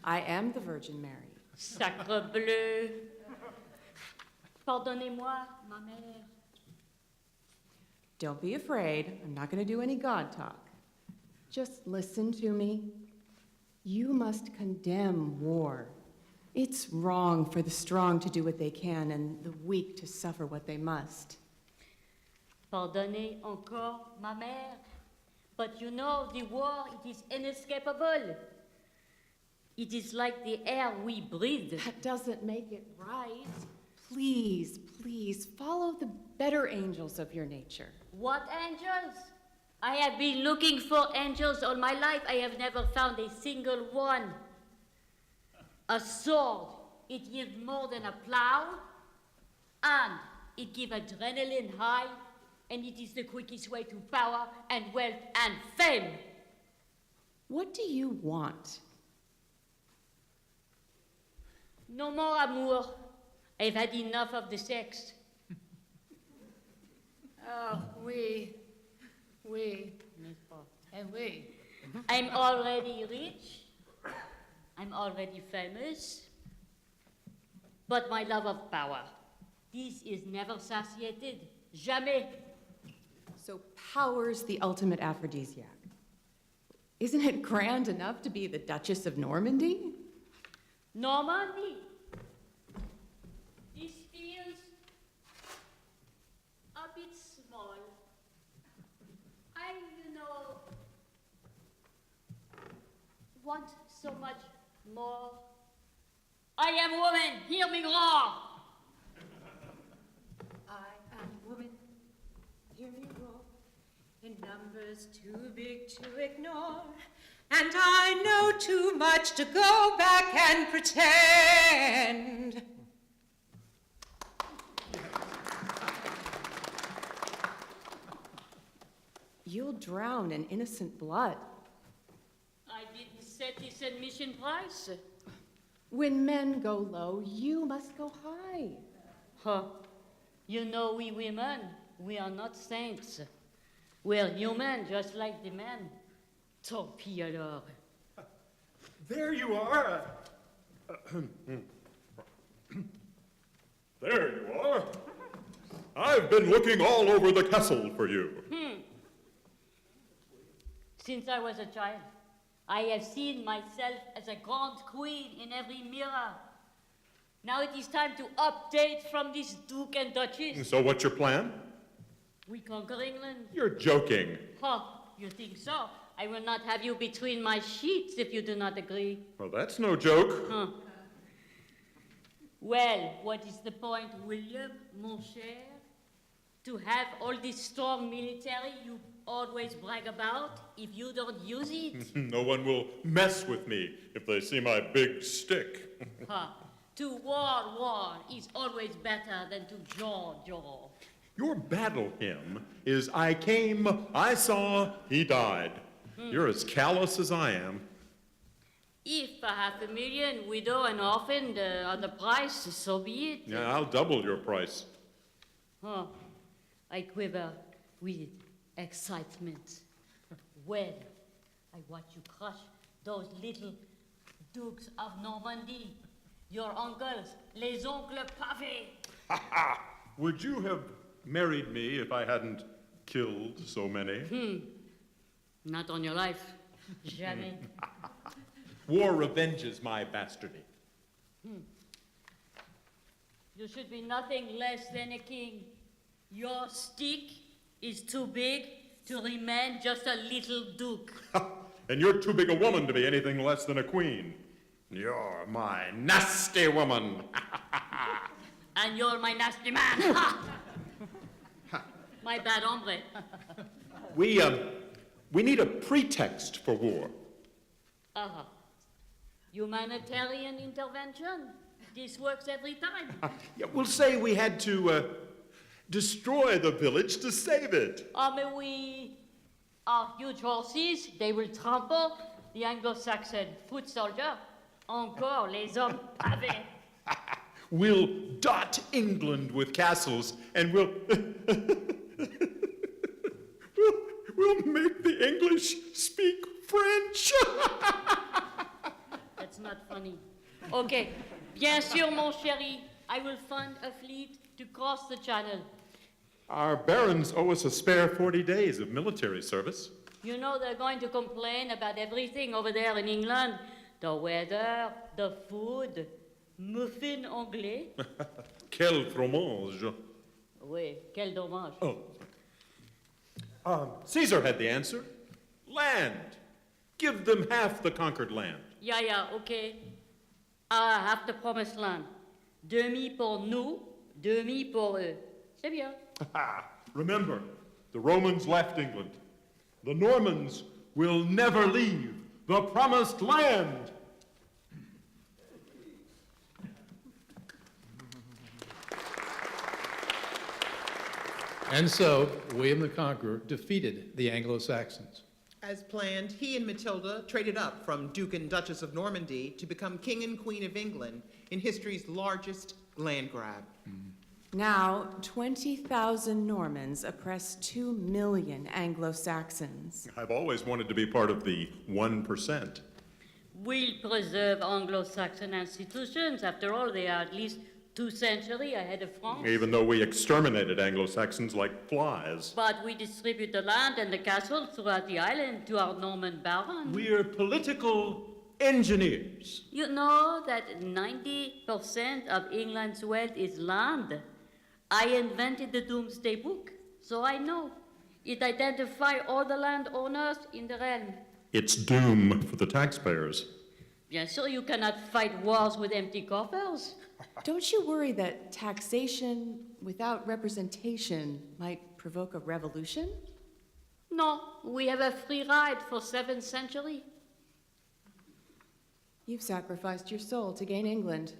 I am the Virgin Mary. Sacre bleu! Pardonnez-moi, ma mère. Don't be afraid. I'm not going to do any God talk. Just listen to me. You must condemn war. It's wrong for the strong to do what they can and the weak to suffer what they must. Pardonnez encore, ma mère. But you know, the war, it is inescapable. It is like the air we breathe. That doesn't make it right. Please, please, follow the better angels of your nature. What angels? I have been looking for angels all my life. I have never found a single one. A sword, it gives more than a plow, and it gives adrenaline high, and it is the quickest way to power and wealth and fame. What do you want? No more amour. I've had enough of the sex. Oh, we, and we. I'm already rich. I'm already famous. But my love of power, this is never satiated. Jamais. So power's the ultimate aphrodisiac. Isn't it grand enough to be the Duchess of Normandy? Normandy. This feels a bit small. I, want so much more. I am woman, hear me roar. I am woman, hear me roar, in numbers too big to ignore, and I know too much to go back and pretend. You'll drown in innocent blood. I didn't set this admission price. When men go low, you must go high. Huh. You know, we women, we are not saints. We're human, just like the men. Tant pis alors. There you are. There you are. I've been looking all over the castle for you. Since I was a child, I have seen myself as a grand queen in every mirror. Now it is time to update from this Duke and Duchess. So what's your plan? We conquer England. You're joking. Huh, you think so? I will not have you between my sheets if you do not agree. Well, that's no joke. Huh. Well, what is the point, William, mon cher? To have all this strong military you always brag about if you don't use it? No one will mess with me if they see my big stick. Huh. To war is always better than to jaw. Your battle hymn is I came, I saw, he died. You're as callous as I am. If 500,000 widow and orphan are the price, so be it. Yeah, I'll double your price. Huh. I quiver with excitement. Well, I watch you crush those little dukes of Normandy, your uncles, les oncles pavés. Would you have married me if I hadn't killed so many? Not on your life. Jamais. War revenges my bastardy. You should be nothing less than a king. Your stick is too big to remain just a little duke. And you're too big a woman to be anything less than a queen. You're my nasty woman. And you're my nasty man. My bad hombre. We need a pretext for war. Uh-huh. Humanitarian intervention. This works every time. Yeah, we'll say we had to destroy the village to save it. Mais we are huge horses. They will trample the Anglo-Saxon foot soldier. Encore les hommes pavés. We'll dot England with castles, and we'll make the English speak French. That's not funny. Okay, bien sûr, mon chéri. I will fund a fleet to cross the channel. Our barons owe us a spare 40 days of military service. You know they're going to complain about everything over there in England. The weather, the food, muffin anglais. Quel fromage. Oui, quel dommage. Caesar had the answer. Land. Give them half the conquered land. Yeah, okay. Half the promised land. Demi pour nous, demi pour eux. C'est bien. Remember, the Romans left England. The Normans will never leave the promised land. And so, William the Conqueror defeated the Anglo-Saxons. As planned, he and Matilda traded up from Duke and Duchess of Normandy to become King and Queen of England in history's largest land grab. Now, 20,000 Normans oppress 2 million Anglo-Saxons. I've always wanted to be part of the 1%. We'll preserve Anglo-Saxon institutions. After all, they are at least 2 centuries ahead of France. Even though we exterminated Anglo-Saxons like flies. But we distribute the land and the castles throughout the island to our Norman barons. We're political engineers. You know that 90% of England's wealth is land. I invented the Doomsday Book, so I know. It identifies all the landowners in the realm. It's doom for the taxpayers. Bien sûr, you cannot fight wars with empty coffers. Don't you worry that taxation without representation might provoke a revolution? No, we have a free ride for 7th century. You've sacrificed your soul to gain England.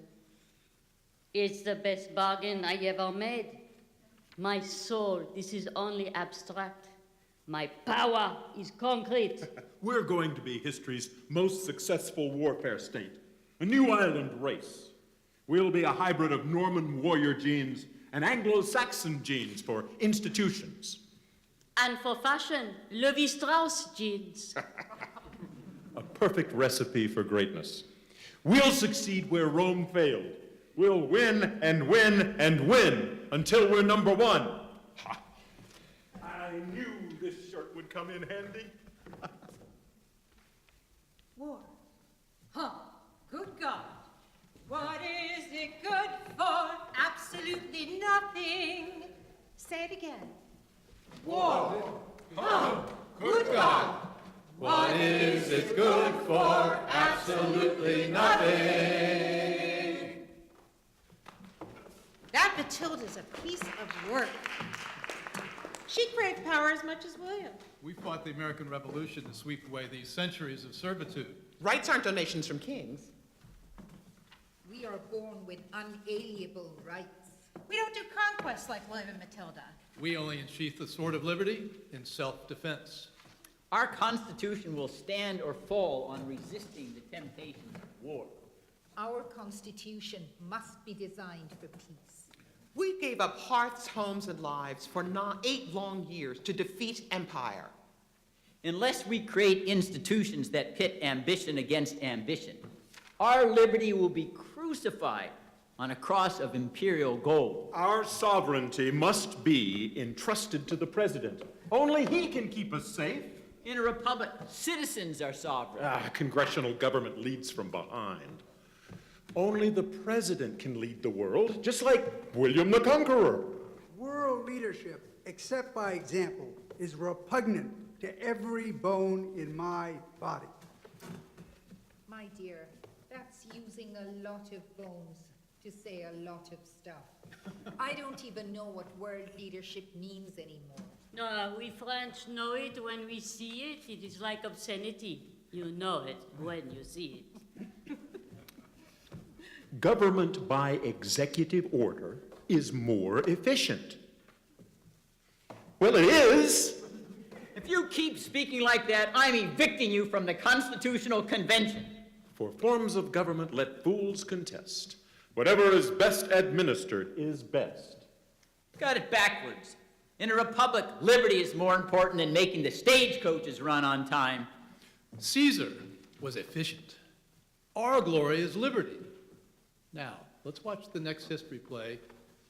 It's the best bargain I ever made. My soul, this is only abstract. My power is concrete. We're going to be history's most successful warfare state, a new island race. We'll be a hybrid of Norman warrior genes and Anglo-Saxon genes for institutions. And for fashion, Levi-Strauss jeans. A perfect recipe for greatness. We'll succeed where Rome failed. We'll win and win and win until we're number one. I knew this shirt would come in handy. War. Huh, good God. What is it good for? Absolutely nothing. Say it again. War. Huh, good God. What is it good for? Absolutely nothing. That Matilda's a piece of work. She craved power as much as William. We fought the American Revolution to sweep away these centuries of servitude. Rights aren't donations from kings. We are born with unalienable rights. We don't do conquests like William and Matilda. We only unsheath the sword of liberty in self-defense. Our Constitution will stand or fall on resisting the temptations of war. Our Constitution must be designed for peace. We gave up hearths, homes, and lives for 8 long years to defeat empire. Unless we create institutions that pit ambition against ambition, our liberty will be crucified on a cross of imperial gold. Our sovereignty must be entrusted to the president. Only he can keep us safe. In a republic, citizens are sovereign. Congressional government leads from behind. Only the president can lead the world, just like William the Conqueror. World leadership, except by example, is repugnant to every bone in my body. My dear, that's using a lot of bones to say a lot of stuff. I don't even know what world leadership means anymore. No, we French know it when we see it. It is like obscenity. You know it when you see it. Government by executive order is more efficient. Well, it is. If you keep speaking like that, I'm evicting you from the Constitutional Convention. For forms of government, let fools contest. Whatever is best administered is best. Got it backwards. In a republic, liberty is more important than making the stagecoaches run on time. Caesar was efficient. Our glory is liberty. Now, let's watch the next history play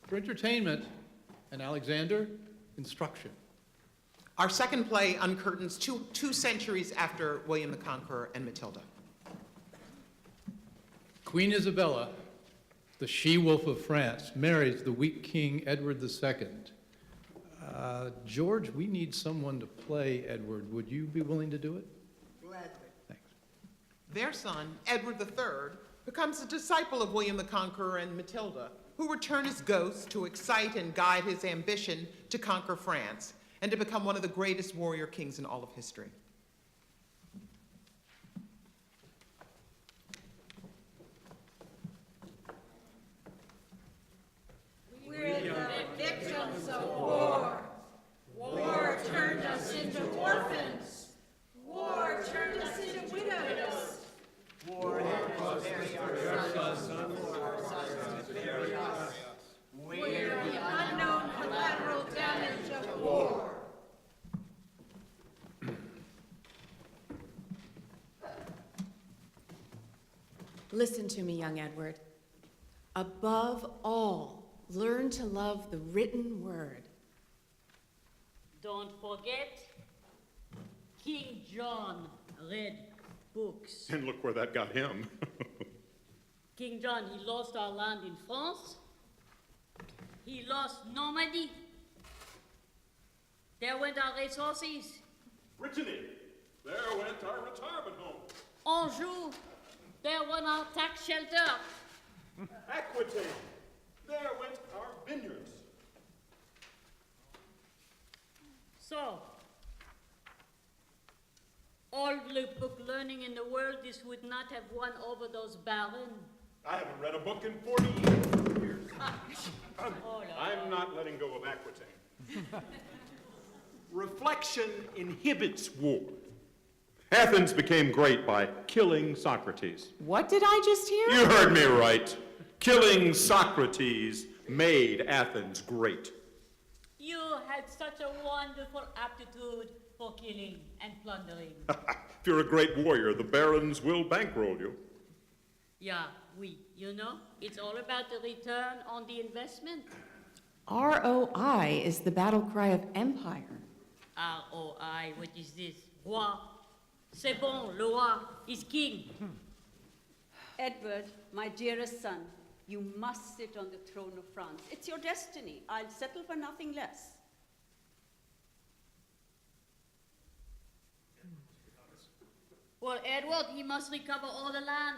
for entertainment and Alexander, instruction. Our second play uncurtains two centuries after William the Conqueror and Matilda. Queen Isabella, the she-wolf of France, marries the weak King Edward II. George, we need someone to play Edward. Would you be willing to do it? Gladly. Thanks. Their son, Edward III, becomes a disciple of William the Conqueror and Matilda, who return as ghosts to excite and guide his ambition to conquer France and to become one of the greatest warrior kings in all of history. We're the victims of war. War turned us into orphans. War turned us into widows. War has buried our sons. We're the unknown collateral damage of war. Listen to me, young Edward. Above all, learn to love the written word. Don't forget, King John read books. And look where that got him. King John, he lost our land in France. He lost Normandy. There went our resources. Brittany, there went our retirement home. Anjou, there went our tax shelter. Aquitaine, there went our vineyards. So, all the book learning in the world, this would not have won over those barons. I haven't read a book in 40 years. I'm not letting go of Aquitaine. Reflection inhibits war. Athens became great by killing Socrates. What did I just hear? You heard me right. Killing Socrates made Athens great. You had such a wonderful aptitude for killing and plundering. If you're a great warrior, the barons will bankroll you. Yeah, you know, it's all about the return on the investment. ROI is the battle cry of empire. ROI, what is this? Roi. C'est bon, le roi is king. Edward, my dearest son, you must sit on the throne of France. It's your destiny. I'll settle for nothing less. Well, Edward, he must recover all the land.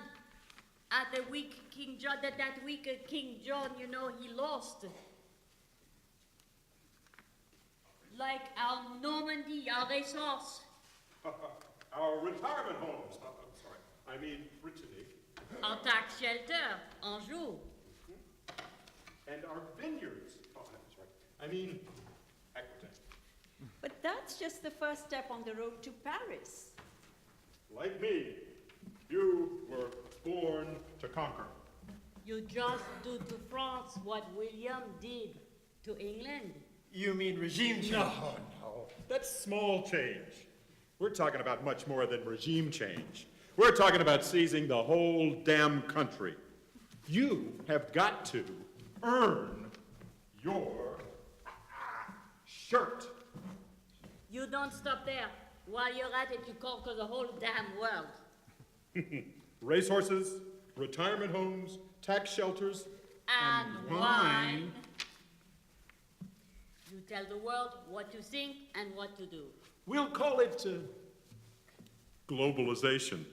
At the week King John, that week King John, you know, he lost. Like our Normandy, our resource. Our retirement homes. I'm sorry. I mean, Brittany. Our tax shelter, Anjou. And our vineyards. Oh, that's right. I mean, Aquitaine. But that's just the first step on the road to Paris. Like me, you were born to conquer. You just do to France what William did to England. You mean regime change? No. That's small change. We're talking about much more than regime change. We're talking about seizing the whole damn country. You have got to earn your shirt. You don't stop there. While you're at it, you conquer the whole damn world. Racehorses, retirement homes, tax shelters, And wine. You tell the world what to think and what to do. We'll call it globalization.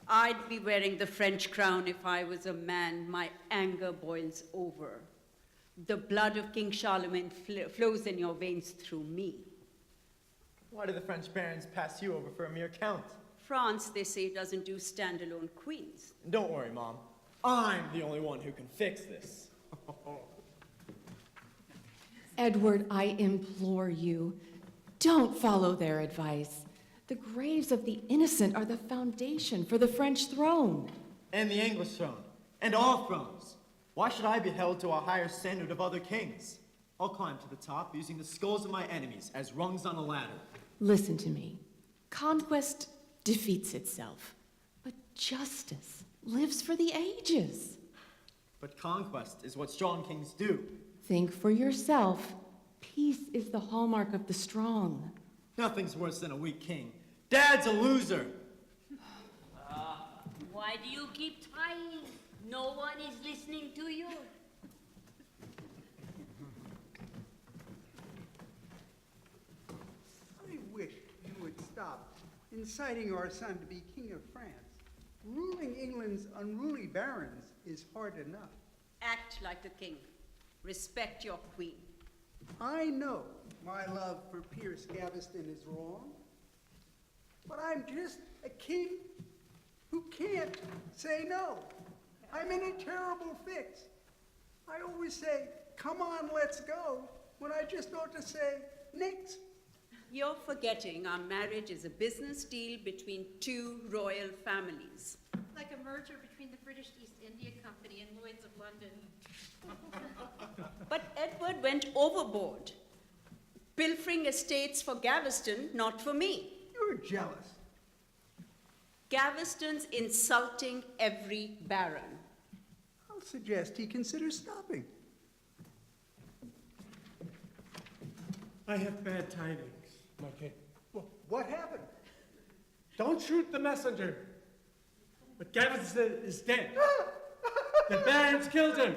I'd be wearing the French crown if I was a man. My anger boils over. The blood of King Charlemagne flows in your veins through me. Why do the French barons pass you over for a mere count? France, they say, doesn't do standalone queens. Don't worry, Mom. I'm the only one who can fix this. Edward, I implore you, don't follow their advice. The graves of the innocent are the foundation for the French throne. And the English throne. And all thrones. Why should I be held to a higher standard of other kings? I'll climb to the top using the skulls of my enemies as rungs on a ladder. Listen to me. Conquest defeats itself, but justice lives for the ages. But conquest is what strong kings do. Think for yourself. Peace is the hallmark of the strong. Nothing's worse than a weak king. Dad's a loser. Why do you keep trying? No one is listening to you. I wish you would stop inciting our son to be king of France. Ruling England's unruly barons is hard enough. Act like a king. Respect your queen. I know my love for Piers Gaveston is wrong, but I'm just a king who can't say no. I'm in a terrible fix. I always say, come on, let's go, when I just ought to say, nix. You're forgetting our marriage is a business deal between two royal families. Like a merger between the British East India Company and Lloyd's of London. But Edward went overboard, pilfering estates for Gaveston, not for me. You're jealous. Gaveston's insulting every baron. I'll suggest he considers stopping. I have bad tidings, my king. What happened? Don't shoot the messenger. But Gaveston is dead. The barons killed him,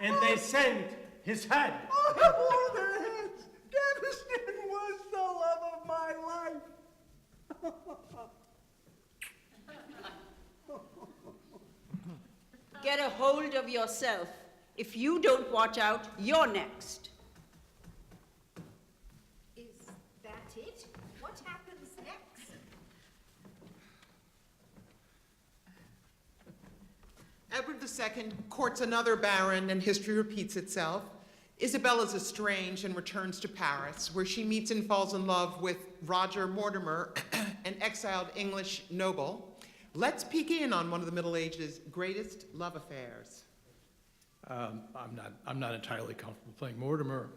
and they sent his head. Oh, their heads! Gaveston was the love of my life. Get a hold of yourself. If you don't watch out, you're next. Is that it? What happens next? Edward II courts another baron, and history repeats itself. Isabella's estranged and returns to Paris, where she meets and falls in love with Roger Mortimer, an exiled English noble. Let's peek in on one of the Middle Ages' greatest love affairs. I'm not entirely comfortable playing Mortimer.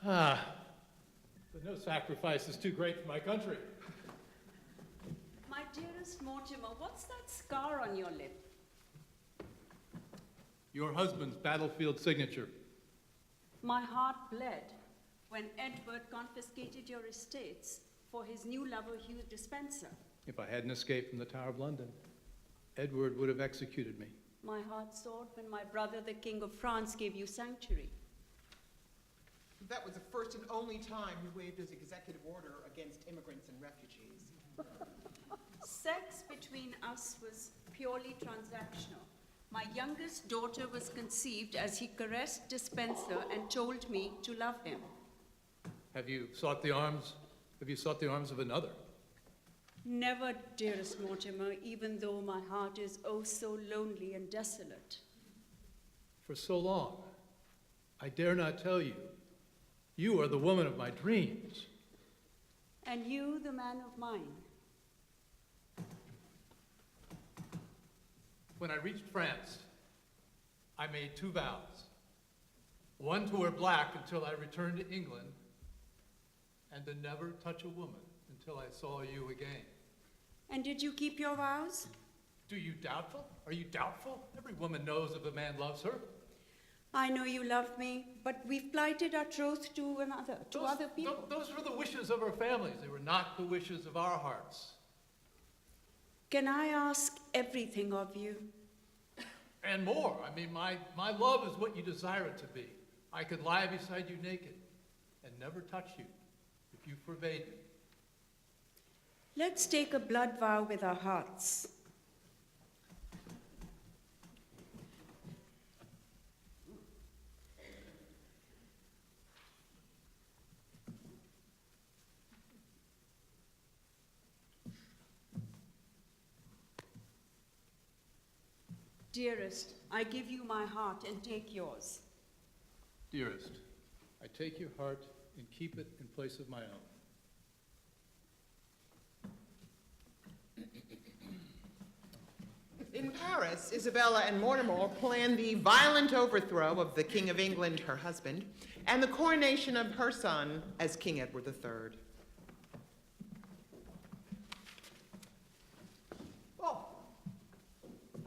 But no sacrifice is too great for my country. My dearest Mortimer, what's that scar on your lip? Your husband's battlefield signature. My heart bled. when Edward confiscated your estates for his new lover, Hugh Despenser. If I hadn't escaped from the Tower of London, Edward would have executed me. My heart soared when my brother, the King of France, gave you sanctuary. That was the first and only time he waved his executive order against immigrants and refugees. Sex between us was purely transactional. My youngest daughter was conceived as he caressed Despenser and told me to love him. Have you sought the arms of another? Never, dearest Mortimer, even though my heart is oh so lonely and desolate. For so long, I dare not tell you. You are the woman of my dreams. And you, the man of mine. When I reached France, I made 2 vows. One, to wear black until I returned to England, and to never touch a woman until I saw you again. And did you keep your vows? Are you doubtful? Every woman knows if a man loves her. I know you love me, but we've plighted our troth to other people. Those were the wishes of our families. They were not the wishes of our hearts. Can I ask everything of you? And more. I mean, my love is what you desire it to be. I could lie beside you naked and never touch you if you forbade me. Let's take a blood vow with our hearts. Dearest, I give you my heart and take yours. Dearest, I take your heart and keep it in place of my own. In Paris, Isabella and Mortimer planned the violent overthrow of the King of England, her husband, and the coronation of her son as King Edward III.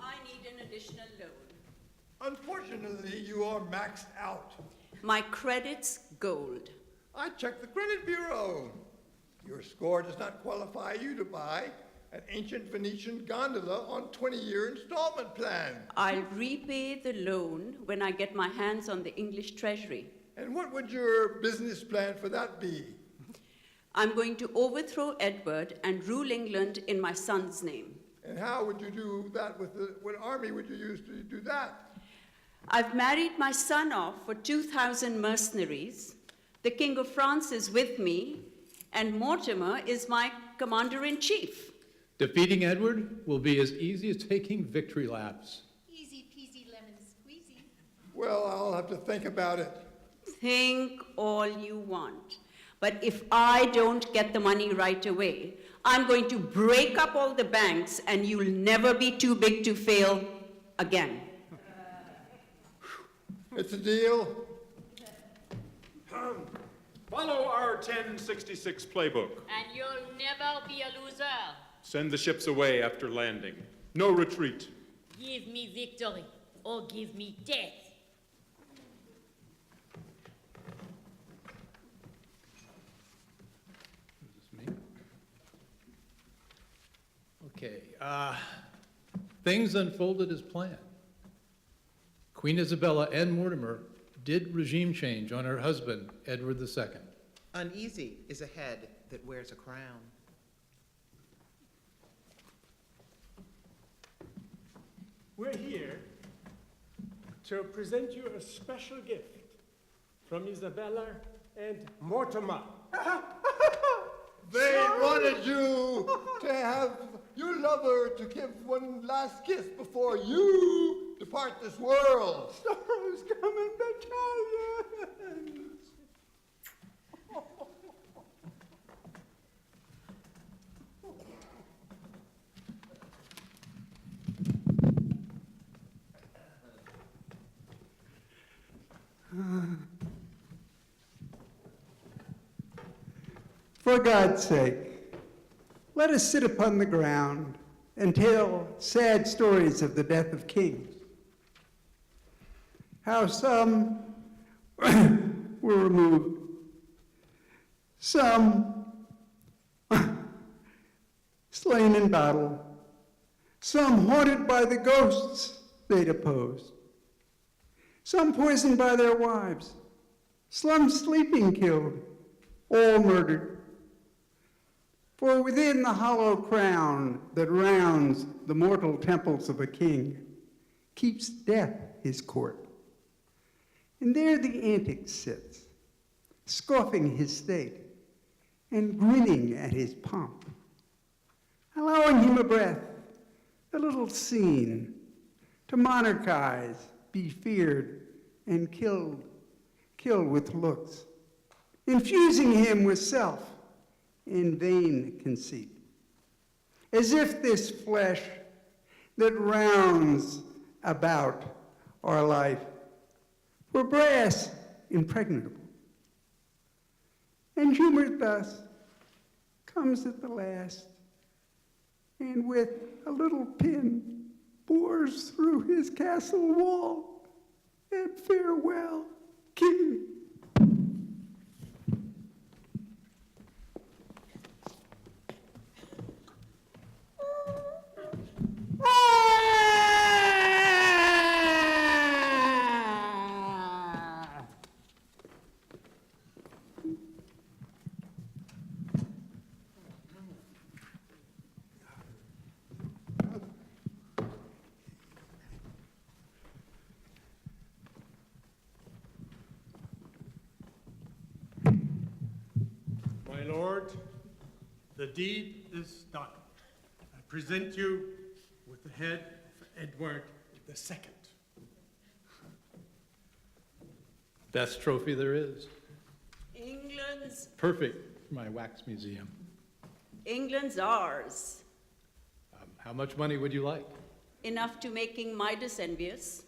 I need an additional loan. Unfortunately, you are maxed out. My credit's gold. I checked the credit bureau. Your score does not qualify you to buy an ancient Venetian gondola on 20-year installment plan. I'll repay the loan when I get my hands on the English Treasury. And what would your business plan for that be? I'm going to overthrow Edward and rule England in my son's name. And how would you do that what army would you use to do that? I've married my son off for 2,000 mercenaries. The King of France is with me, and Mortimer is my commander-in-chief. Defeating Edward will be as easy as taking victory laps. Easy peasy lemon squeezy. Well, I'll have to think about it. Think all you want. But if I don't get the money right away, I'm going to break up all the banks and you'll never be too big to fail again. It's a deal. Follow our 1066 playbook. And you'll never be a loser. Send the ships away after landing. No retreat. Give me victory or give me death. Okay, things unfolded as planned. Queen Isabella and Mortimer did regime change on her husband, Edward II. Uneasy is a head that wears a crown. We're here to present you a special gift from Isabella and Mortimer. They wanted you to have your lover to give one last kiss before you depart this world. Sorrow's coming battalions. For God's sake, let us sit upon the ground and tell sad stories of the death of kings. How some were removed some slain in battle, some haunted by the ghosts they'd opposed, some poisoned by their wives, some sleeping killed, all murdered. For within the hollow crown that rounds the mortal temples of a king keeps death his court. And there the antic sits, scoffing his state and grinning at his pomp, allowing him a breath, a little scene, to monarchize, be feared, and killed with looks, infusing him with self in vain conceit, as if this flesh that rounds about our life were brass impregnable. And humor thus comes at the last, and with a little pin bores through his castle wall, and farewell, king. My lord, the deed is done. I present you with the head of Edward II. Best trophy there is. England's, Perfect for my wax museum. England's ours. How much money would you like? Enough to make King Midas envious.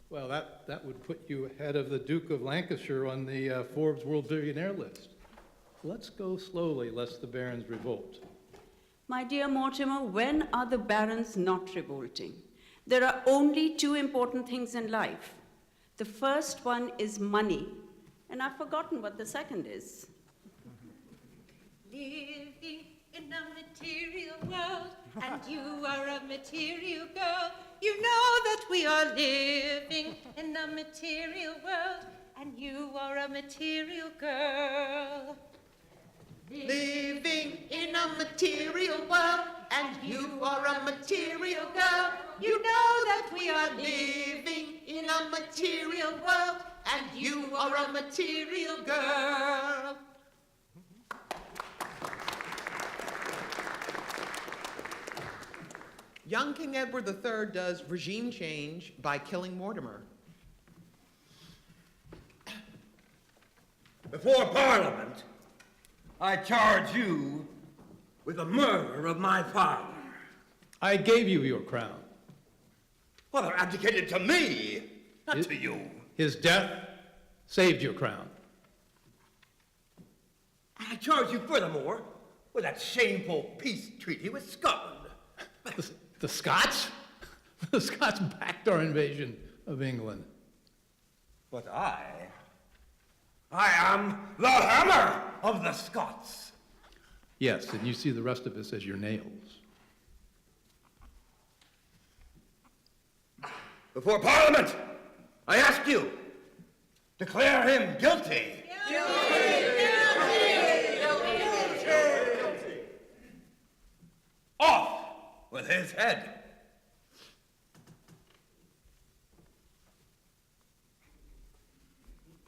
Well, that would put you ahead of the Duke of Lancashire on the Forbes World Billionaire list. Let's go slowly, lest the barons revolt. My dear Mortimer, when are the barons not revolting? There are only two important things in life. The first one is money, and I've forgotten what the second is. Living in a material world, and you are a material girl. You know that we are living in a material world, and you are a material girl. Living in a material world, and you are a material girl. You know that we are living in a material world, and you are a material girl. Young King Edward III does regime change by killing Mortimer. Before Parliament, I charge you with the murder of my father. I gave you your crown. Father abdicated to me, not to you. His death saved your crown. I charge you furthermore with that shameful peace treaty with Scotland. The Scots? The Scots backed our invasion of England. But I am the hammer of the Scots. Yes, and you see the rest of us as your nails. Before Parliament, I ask you, declare him guilty. Off with his head.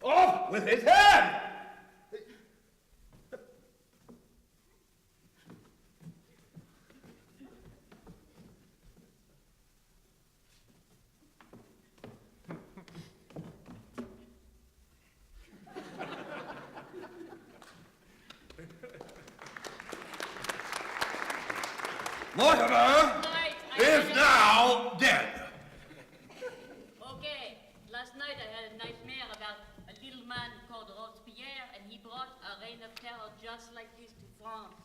Off with his head! Mortimer is now dead. Okay, last night I had a nightmare about a little man called Robespierre, and he brought a reign of terror just like this to France.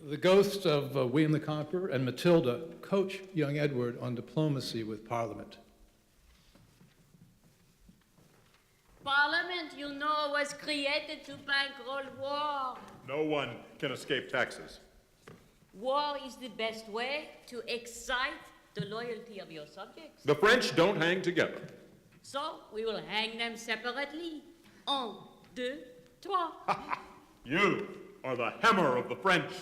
The ghosts of William the Conqueror and Matilda coach young Edward on diplomacy with Parliament. Parliament, you know, was created to bankroll war. No one can escape taxes. War is the best way to excite the loyalty of your subjects. The French don't hang together. So we will hang them separately. 1, 2, 3. You are the hammer of the French.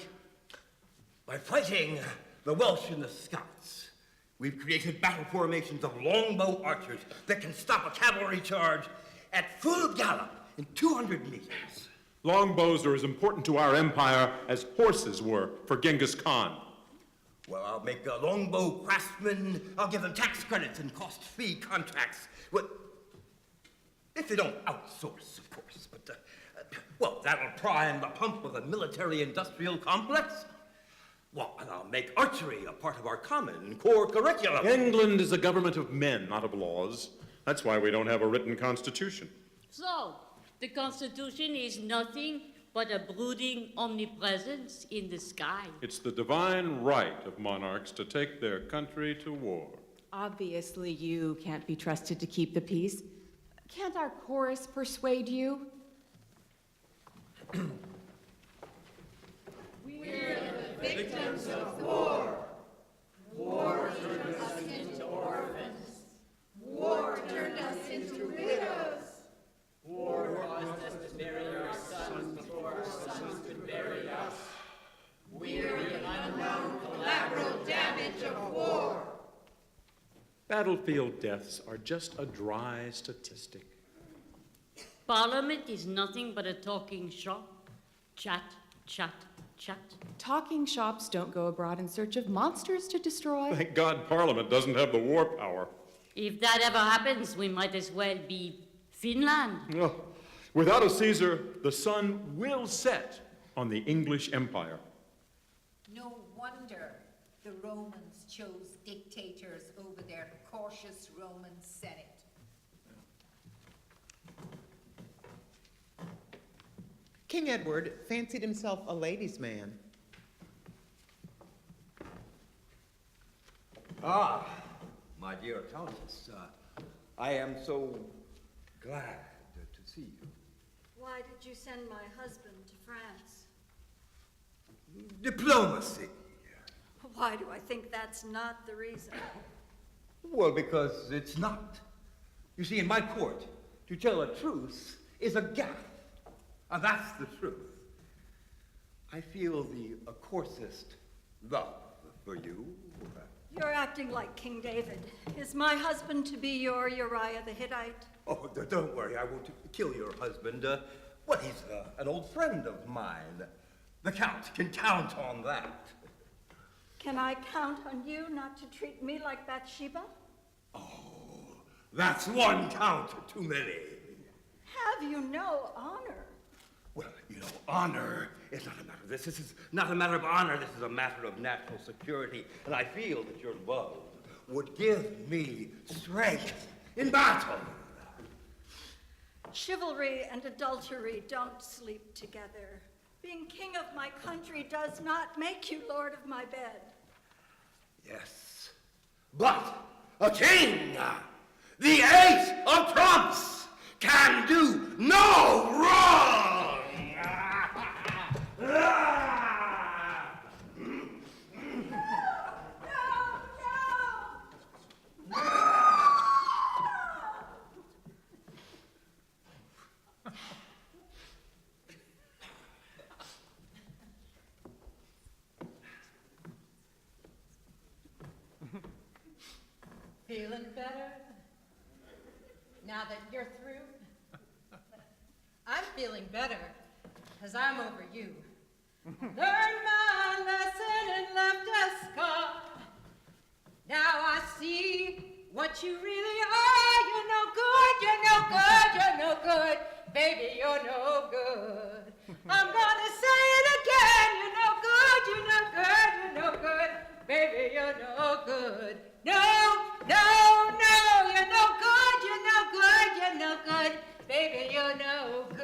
By fighting the Welsh and the Scots, we've created battle formations of longbow archers that can stop a cavalry charge at full gallop in 200 meters. Longbows are as important to our empire as horses were for Genghis Khan. Well, I'll make longbow craftsmen, I'll give them tax credits and cost-free contracts. Well, if they don't outsource, of course, but, well, that'll prime the pump of the military-industrial complex. Well, and I'll make archery a part of our common core curriculum. England is a government of men, not of laws. That's why we don't have a written constitution. So, the Constitution is nothing but a brooding omnipresence in the sky. It's the divine right of monarchs to take their country to war. Obviously, you can't be trusted to keep the peace. Can't our chorus persuade you? We're the victims of war. War turned us into orphans. War turned us into widows. War caused us to bury our sons before our sons could bury us. We're the unknown collateral damage of war. Battlefield deaths are just a dry statistic. Parliament is nothing but a talking shop. Chat, chat, chat. Talking shops don't go abroad in search of monsters to destroy. Thank God Parliament doesn't have the war power. If that ever happens, we might as well be Finland. Oh, without a Caesar, the sun will set on the English Empire. No wonder the Romans chose dictators over their cautious Roman Senate. King Edward fancied himself a ladies' man. Ah, my dear Countess, I am so glad to see you. Why did you send my husband to France? Diplomacy. Why do I think that's not the reason? Well, because it's not. You see, in my court, to tell a truce is a gaffe. And that's the truth. I feel the coarsest love for you. You're acting like King David. Is my husband to be your Uriah the Hittite? Oh, don't worry, I won't kill your husband. Well, he's an old friend of mine. The Count can count on that. Can I count on you not to treat me like Bathsheba? That's one count too many. Have you no honor? Well, you know, honor is not a matter of this. This is not a matter of honor. This is a matter of national security. And I feel that your love would give me strength in battle. Chivalry and adultery don't sleep together. Being king of my country does not make you lord of my bed. Yes, but a king, the ace of trumps, can do no wrong. Feeling better? Now that you're through? I'm feeling better, because I'm over you. Learned my lesson and left a scar. Now I see what you really are. You're no good, you're no good, you're no good. Baby, you're no good. I'm gonna say it again. You're no good, you're no good, you're no good. Baby, you're no good. No, no, no, you're no good, you're no good, you're no good. Baby, you're no good.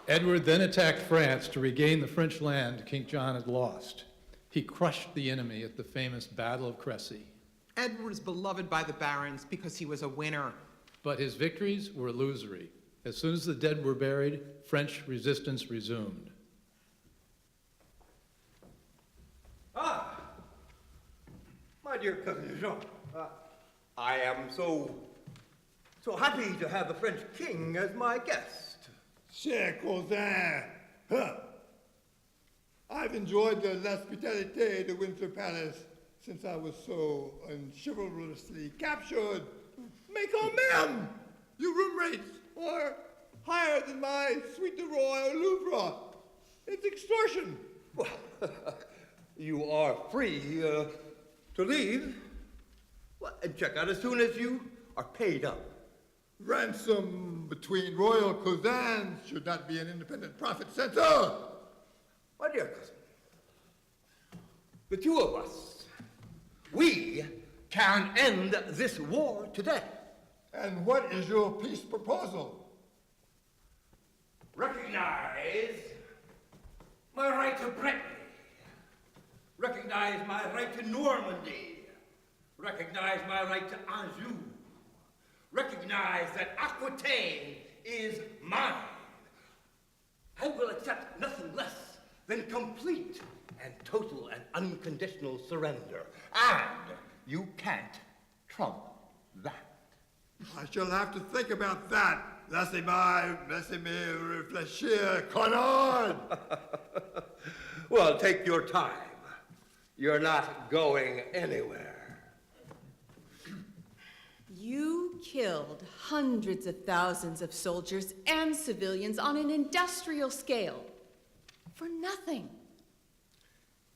Edward then attacked France to regain the French land King John had lost. He crushed the enemy at the famous Battle of Crécy. Edward was beloved by the barons because he was a winner. But his victories were illusory. As soon as the dead were buried, French resistance resumed. Ah, my dear cousin Jean, I am so happy to have the French king as my guest. Cher cousin, I've enjoyed the l'hospitalité de Windsor Palace since I was so unchivalrously captured. Mais quand même, your room rates are higher than my suite de Roy au Louvre. It's extortion. Well, you are free to leave. Well, and check out as soon as you are paid up. Ransom between royal cousins should not be an independent profit center. My dear cousin, the two of us, we can end this war today. And what is your peace proposal? Recognize my right to Brittany. Recognize my right to Normandy. Recognize my right to Anjou. Recognize that Aquitaine is mine. I will accept nothing less than complete and total and unconditional surrender. And you can't trump that. I shall have to think about that. Laissez-moi réfléchir, connard! Well, take your time. You're not going anywhere. You killed hundreds of thousands of soldiers and civilians on an industrial scale for nothing.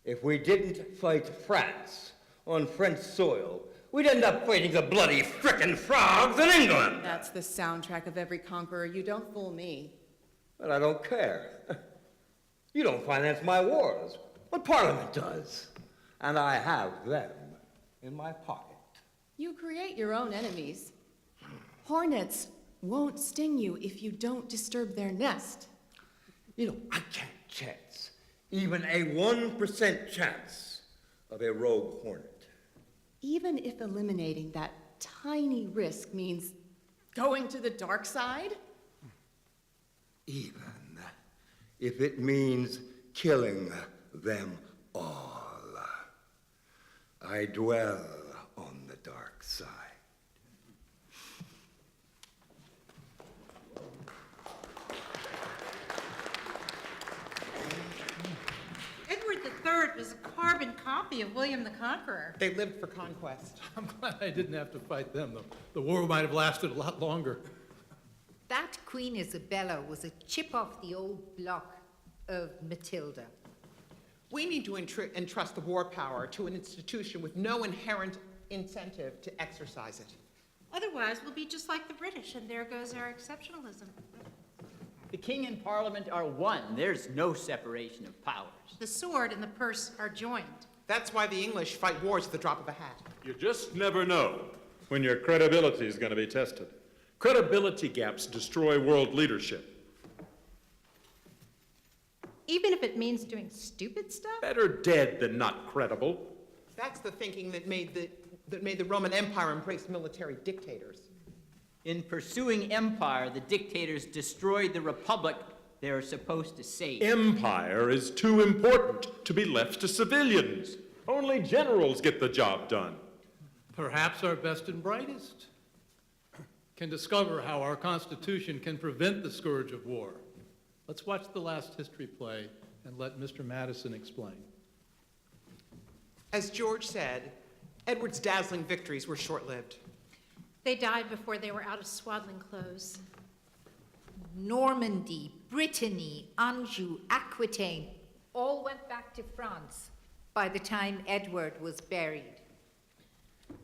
If we didn't fight France on French soil, we'd end up fighting the bloody frickin' frogs in England. That's the soundtrack of every conqueror. You don't fool me. But I don't care. You don't finance my wars, but Parliament does. And I have them in my pocket. You create your own enemies. Hornets won't sting you if you don't disturb their nest. You know, I can't chance even a 1% chance of a rogue hornet. Even if eliminating that tiny risk means going to the dark side? Even if it means killing them all. I dwell on the dark side. Edward III was a carbon copy of William the Conqueror. They lived for conquest. I'm glad I didn't have to fight them, though. The war might have lasted a lot longer. That Queen Isabella was a chip off the old block of Matilda. We need to entrust the war power to an institution with no inherent incentive to exercise it. Otherwise, we'll be just like the British, and there goes our exceptionalism. The king and parliament are one. There's no separation of powers. The sword and the purse are joined. That's why the English fight wars at the drop of a hat. You just never know when your credibility is going to be tested. Credibility gaps destroy world leadership. Even if it means doing stupid stuff? Better dead than not credible. That's the thinking that made the Roman Empire embrace military dictators. In pursuing empire, the dictators destroyed the republic they are supposed to save. Empire is too important to be left to civilians. Only generals get the job done. Perhaps our best and brightest can discover how our Constitution can prevent the scourge of war. Let's watch the last history play and let Mr. Madison explain. As George said, Edward's dazzling victories were short-lived. They died before they were out of swaddling clothes. Normandy, Brittany, Anjou, Aquitaine all went back to France by the time Edward was buried.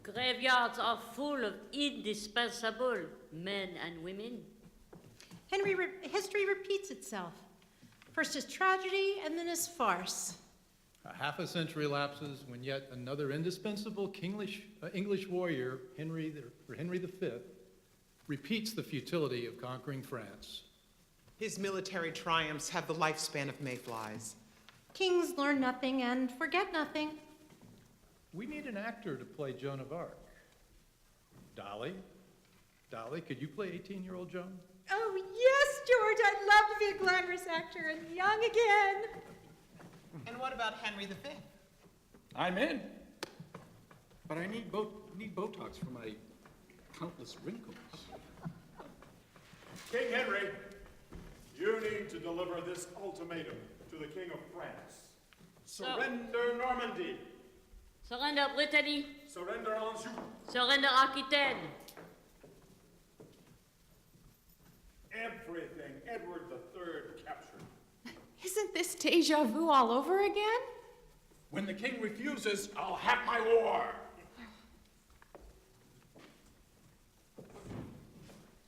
Graveyards are full of indispensable men and women. History repeats itself. First as tragedy, and then as farce. A half a century elapses when yet another indispensable English warrior, Henry V, repeats the futility of conquering France. His military triumphs have the lifespan of mayflies. Kings learn nothing and forget nothing. We need an actor to play Joan of Arc. Dolly? Dolly, could you play 18-year-old Joan? Oh, yes, George, I'd love to be a glamorous actor and young again. And what about Henry V? I'm in. But I need Botox for my countless wrinkles. King Henry, you need to deliver this ultimatum to the King of France. Surrender Normandy. Surrender Brittany. Surrender Anjou. Surrender Aquitaine. Everything Edward III captured. Isn't this deja vu all over again? When the king refuses, I'll have my war.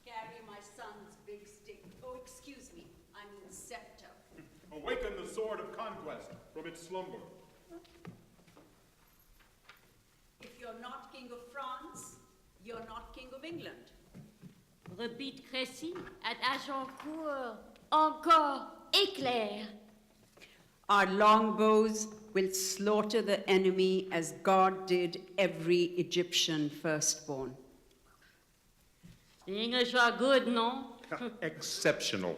Carry my son's big stick. Oh, excuse me, I mean scepter. Awaken the sword of conquest from its slumber. If you're not King of France, you're not King of England. Repeat Crécy at Agincourt. Encore éclair. Our longbows will slaughter the enemy as God did every Egyptian firstborn. The English are good, non? Exceptional.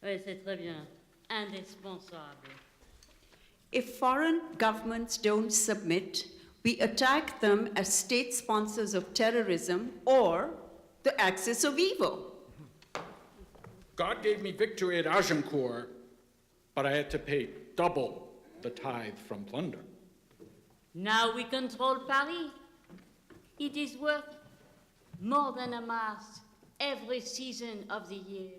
Oui, c'est très bien. Indispensable. If foreign governments don't submit, we attack them as state sponsors of terrorism or the axis of evil. God gave me victory at Agincourt, but I had to pay double the tithe from plunder. Now we control Paris. It is worth more than a mass every season of the year.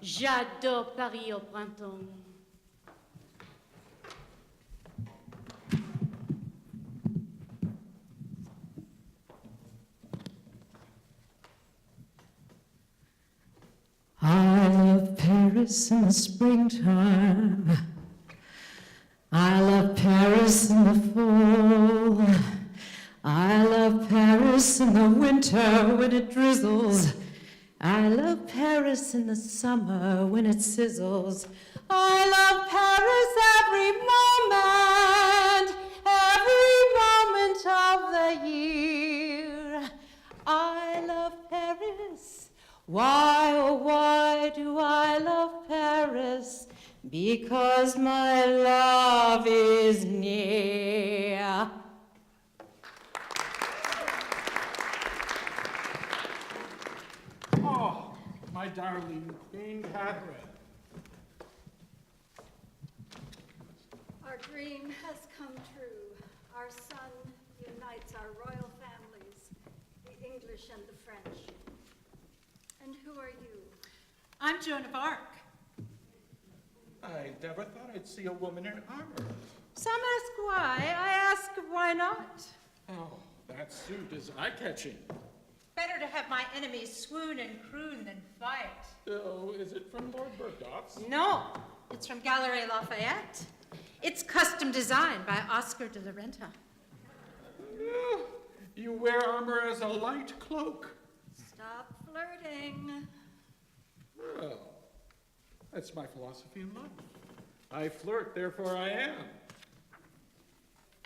J'adore Paris au printemps. I love Paris in the springtime. I love Paris in the fall. I love Paris in the winter when it drizzles. I love Paris in the summer when it sizzles. I love Paris every moment of the year. I love Paris. Why, oh, why do I love Paris? Because my love is near. Oh, my darling Queen Catherine. Our dream has come true. Our son unites our royal families, the English and the French. And who are you? I'm Joan of Arc. I never thought I'd see a woman in armor. Some ask why. I ask why not. Oh, that suit is eye-catching. Better to have my enemies swoon and croon than fight. Oh, is it from Lord Bergdorf's? No, it's from Galerie Lafayette. It's custom designed by Oscar de la Renta. Oh, you wear armor as a light cloak. Stop flirting. Well, that's my philosophy in life. I flirt, therefore I am.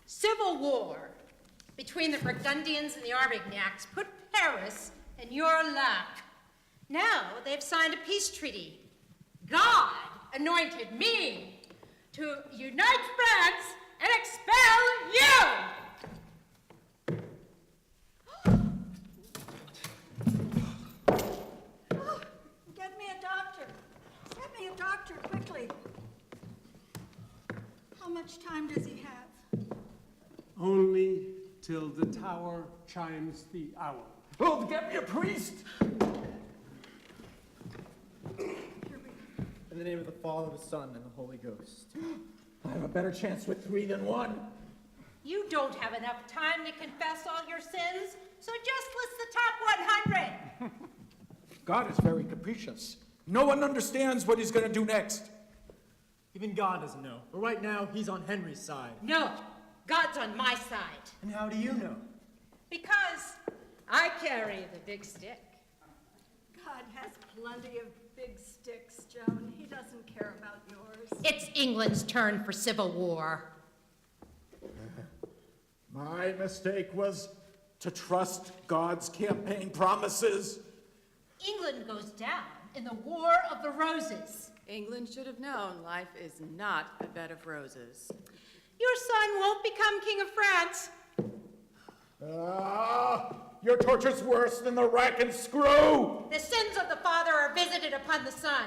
Civil war between the Burgundians and the Armagnacs put Paris in your lap. Now they've signed a peace treaty. God anointed me to unite France and expel you! Get me a doctor. Get me a doctor, quickly. How much time does he have? Only till the tower chimes the hour. Oh, get me a priest! In the name of the Father, the Son, and the Holy Ghost. I have a better chance with 3 than 1. You don't have enough time to confess all your sins, so just list the top 100. God is very capricious. No one understands what he's going to do next. Even God doesn't know. But right now, he's on Henry's side. No, God's on my side. And how do you know? Because I carry the big stick. God has plenty of big sticks, Joan. He doesn't care about yours. It's England's turn for civil war. My mistake was to trust God's campaign promises. England goes down in the War of the Roses. England should have known life is not a bed of roses. Your son won't become King of France. Your torture's worse than the rack and screw. The sins of the father are visited upon the son.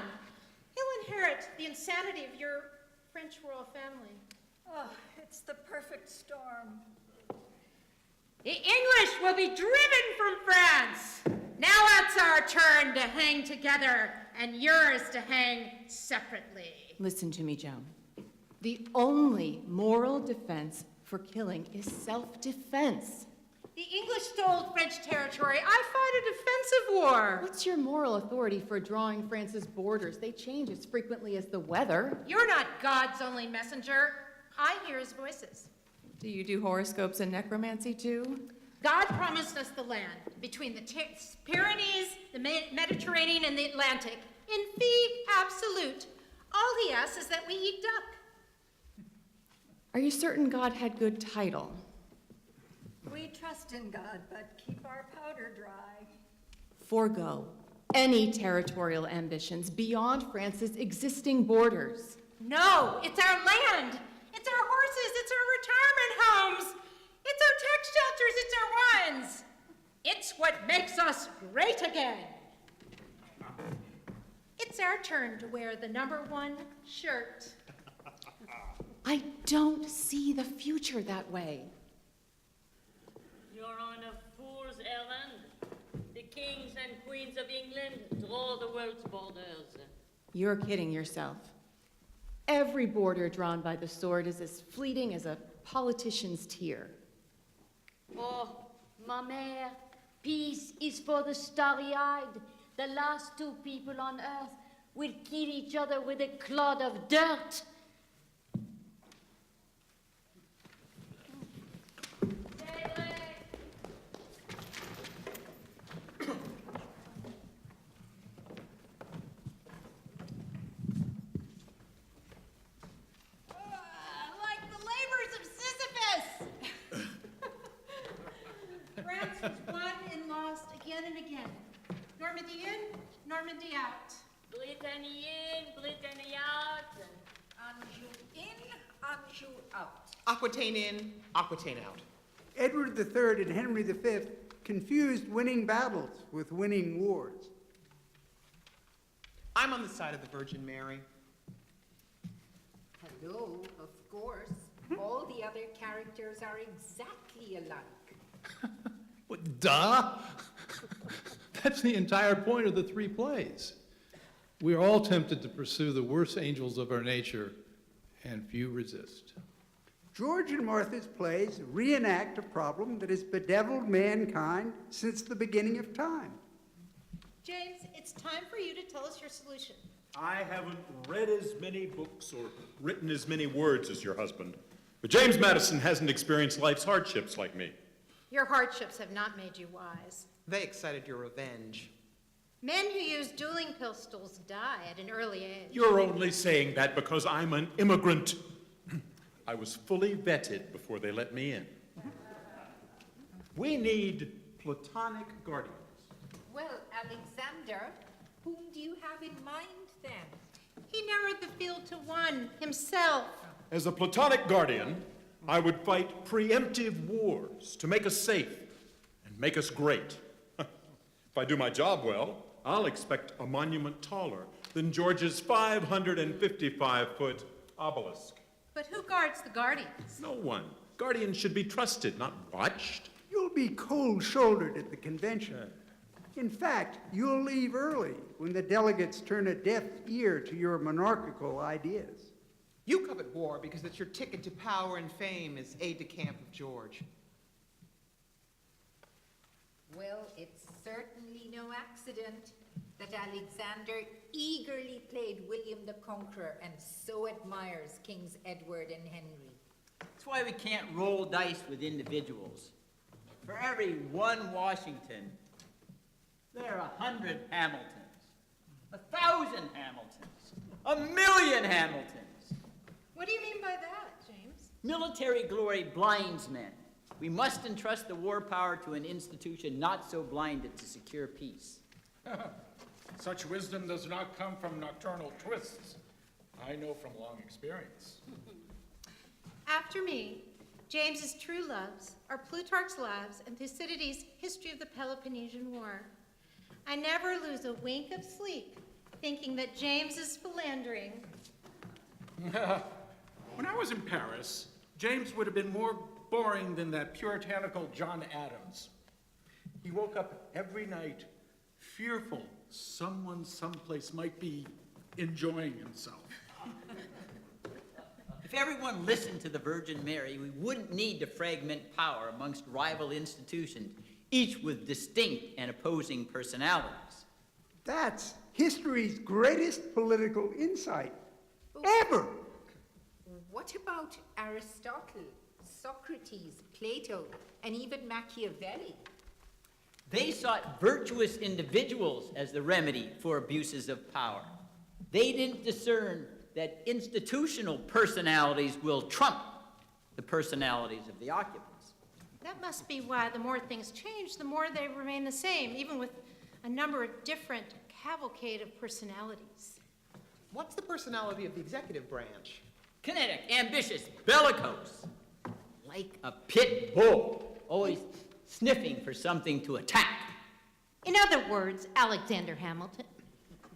He'll inherit the insanity of your French royal family. Oh, it's the perfect storm. The English will be driven from France. Now it's our turn to hang together and yours to hang separately. Listen to me, Joan. The only moral defense for killing is self-defense. The English stole French territory. I fought a defensive war. What's your moral authority for drawing France's borders? They change as frequently as the weather. You're not God's only messenger. I hear his voices. Do you do horoscopes and necromancy too? God promised us the land between the Pyrenees, the Mediterranean, and the Atlantic in fee absolute. All he asks is that we eat duck. Are you certain God had good title? We trust in God, but keep our powder dry. Forgo any territorial ambitions beyond France's existing borders. No, it's our land. It's our horses. It's our retirement homes. It's our tax shelters. It's our wines. It's what makes us great again. It's our turn to wear the #1 shirt. I don't see the future that way. You're on a fool's errand. The kings and queens of England draw the world's borders. You're kidding yourself. Every border drawn by the sword is as fleeting as a politician's tear. Oh, ma mère, peace is for the starry-eyed. The last 2 people on earth will kill each other with a clod of dirt. Like the labors of Sisyphus. France was won and lost again and again. Normandy in, Normandy out. Brittany in, Brittany out. Anjou in, Anjou out. Aquitaine in, Aquitaine out. Edward III and Henry V confused winning battles with winning wars. I'm on the side of the Virgin Mary. Hello, of course. All the other characters are exactly alike. Well, duh! That's the entire point of the 3 plays. We are all tempted to pursue the worst angels of our nature, and few resist. George and Martha's plays reenact a problem that has bedeviled mankind since the beginning of time. James, it's time for you to tell us your solution. I haven't read as many books or written as many words as your husband, but James Madison hasn't experienced life's hardships like me. Your hardships have not made you wise. They excited your revenge. Men who use dueling pistols die at an early age. You're only saying that because I'm an immigrant. I was fully vetted before they let me in. We need platonic guardians. Well, Alexander, whom do you have in mind then? He narrowed the field to one, himself. As a platonic guardian, I would fight preemptive wars to make us safe and make us great. If I do my job well, I'll expect a monument taller than George's 555-foot obelisk. But who guards the guardians? No one. Guardians should be trusted, not watched. You'll be cold-shouldered at the convention. In fact, you'll leave early when the delegates turn a deaf ear to your monarchical ideas. You covet war because it's your ticket to power and fame as aide-de-camp of George. Well, it's certainly no accident that Alexander eagerly played William the Conqueror and so admires Kings Edward and Henry. That's why we can't roll dice with individuals. For every one Washington, there are 100 Hamiltons. 1,000,000 Hamiltons. What do you mean by that, James? Military glory blinds men. We must entrust the war power to an institution not so blinded to secure peace. Such wisdom does not come from nocturnal twists. I know from long experience. After me, James's True Loves are Plutarch's Lives and Thucydides' History of the Peloponnesian War. I never lose a wink of sleep thinking that James is philandering. When I was in Paris, James would have been more boring than that puritanical John Adams. He woke up every night fearful someone someplace might be enjoying himself. If everyone listened to the Virgin Mary, we wouldn't need to fragment power amongst rival institutions, each with distinct and opposing personalities. That's history's greatest political insight ever. What about Aristotle, Socrates, Plato, and even Machiavelli? They sought virtuous individuals as the remedy for abuses of power. They didn't discern that institutional personalities will trump the personalities of the occupants. That must be why the more things change, the more they remain the same, even with a number of different cavalcade of personalities. What's the personality of the executive branch? Kinetic, ambitious, bellicose, like a pit bull, always sniffing for something to attack. In other words, Alexander Hamilton.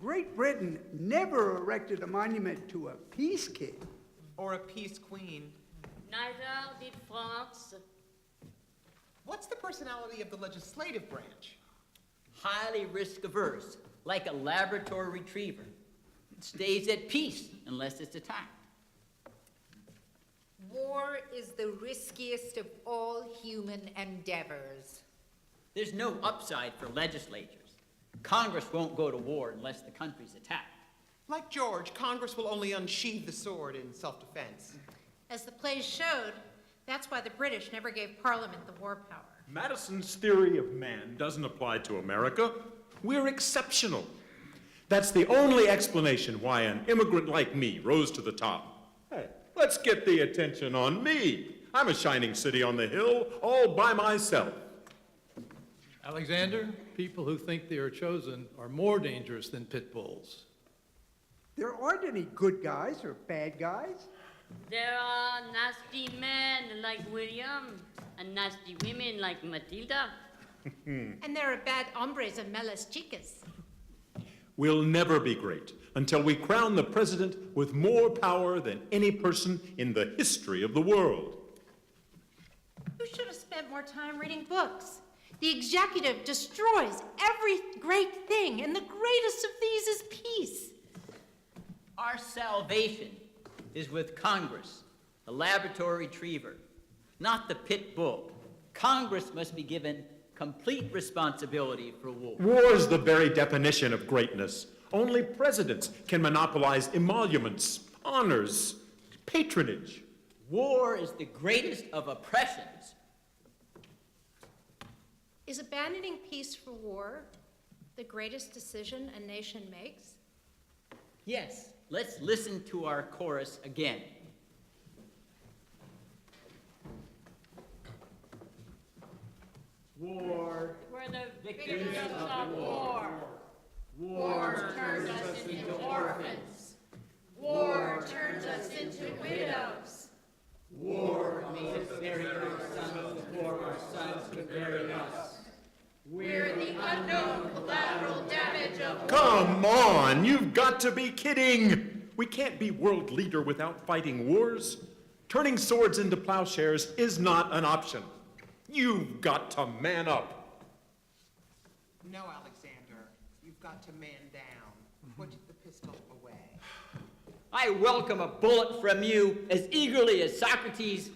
Great Britain never erected a monument to a peace king. Or a peace queen? Neither did France. What's the personality of the legislative branch? Highly risk-averse, like a Labrador retriever. It stays at peace unless it's attacked. War is the riskiest of all human endeavors. There's no upside for legislatures. Congress won't go to war unless the country's attacked. Like George, Congress will only unsheathe the sword in self-defense. As the plays showed, that's why the British never gave Parliament the war power. Madison's theory of man doesn't apply to America. We're exceptional. That's the only explanation why an immigrant like me rose to the top. Hey, let's get the attention on me. I'm a shining city on the hill, all by myself. Alexander, people who think they are chosen are more dangerous than pit bulls. There aren't any good guys or bad guys. There are nasty men like William and nasty women like Matilda. And there are bad hombres and malas chicas. We'll never be great until we crown the president with more power than any person in the history of the world. You should have spent more time reading books. The executive destroys every great thing, and the greatest of these is peace. Our salvation is with Congress, the Labrador retriever, not the pit bull. Congress must be given complete responsibility for war. War is the very definition of greatness. Only presidents can monopolize emoluments, honors, patronage. War is the greatest of oppressions. Is abandoning peace for war the greatest decision a nation makes? Yes, let's listen to our chorus again. War. We're the victims of war. War turns us into orphans. War turns us into widows. War made us bury our sons before our sons could bury us. We're the unknown collateral damage of Come on, you've got to be kidding. We can't be world leader without fighting wars. Turning swords into plowshares is not an option. You've got to man up. No, Alexander, you've got to man down. Put the pistol away. I welcome a bullet from you as eagerly as Socrates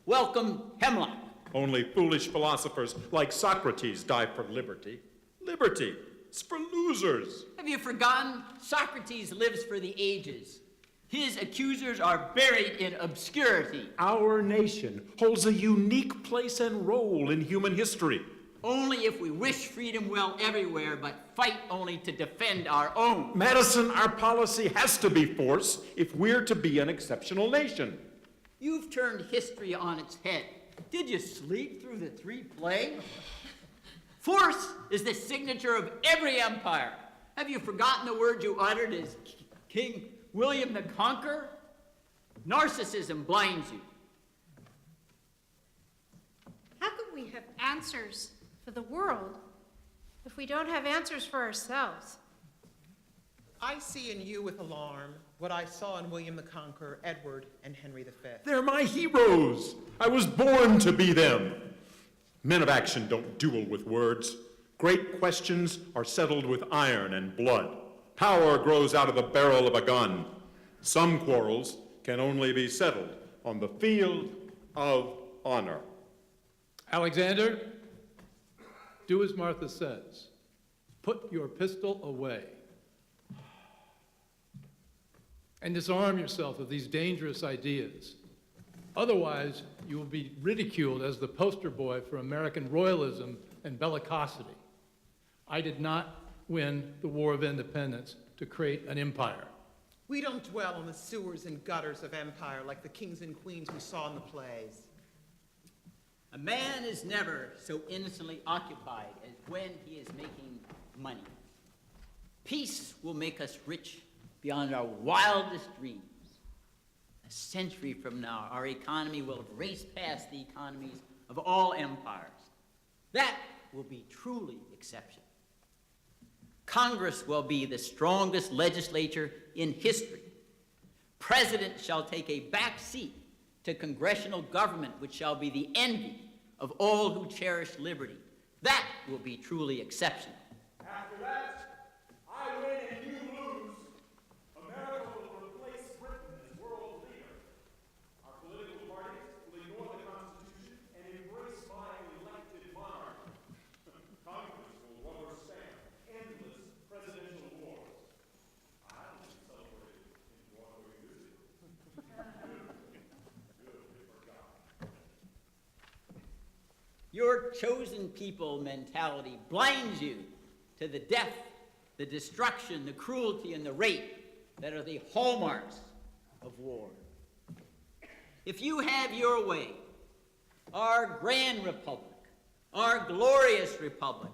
welcomed hemlock. Only foolish philosophers like Socrates die for liberty. Liberty is for losers. Have you forgotten? Socrates lives for the ages. His accusers are buried in obscurity. Our nation holds a unique place and role in human history. only if we wish freedom well everywhere, but fight only to defend our own. Madison, our policy has to be force if we're to be an exceptional nation. You've turned history on its head. Did you sleep through the 3 plagues? Force is the signature of every empire. Have you forgotten the word you uttered as King William the Conqueror? Narcissism blinds you. How can we have answers for the world if we don't have answers for ourselves? I see in you with alarm what I saw in William the Conqueror, Edward, and Henry V. They're my heroes. I was born to be them. Men of action don't duel with words. Great questions are settled with iron and blood. Power grows out of the barrel of a gun. Some quarrels can only be settled on the field of honor. Alexander, do as Martha says. Put your pistol away. And disarm yourself of these dangerous ideas. Otherwise, you will be ridiculed as the poster boy for American royalism and bellicosity. I did not win the War of Independence to create an empire. We don't dwell on the sewers and gutters of empire like the kings and queens we saw in the plays. A man is never so innocently occupied as when he is making money. Peace will make us rich beyond our wildest dreams. A century from now, our economy will have raced past the economies of all empires. That will be truly exceptional. Congress will be the strongest legislature in history. President shall take a back seat to congressional government, which shall be the envy of all who cherish liberty. That will be truly exceptional. After that, I win and you lose. America will replace Britain as world leader. Our political parties will ignore the Constitution and embrace my elected monarch. Congress will rubber stamp endless presidential wars. I will be celebrated in Broadway music. Good for God. Your chosen people mentality blinds you to the death, the destruction, the cruelty, and the rape that are the hallmarks of war. If you have your way, our grand republic, our glorious republic,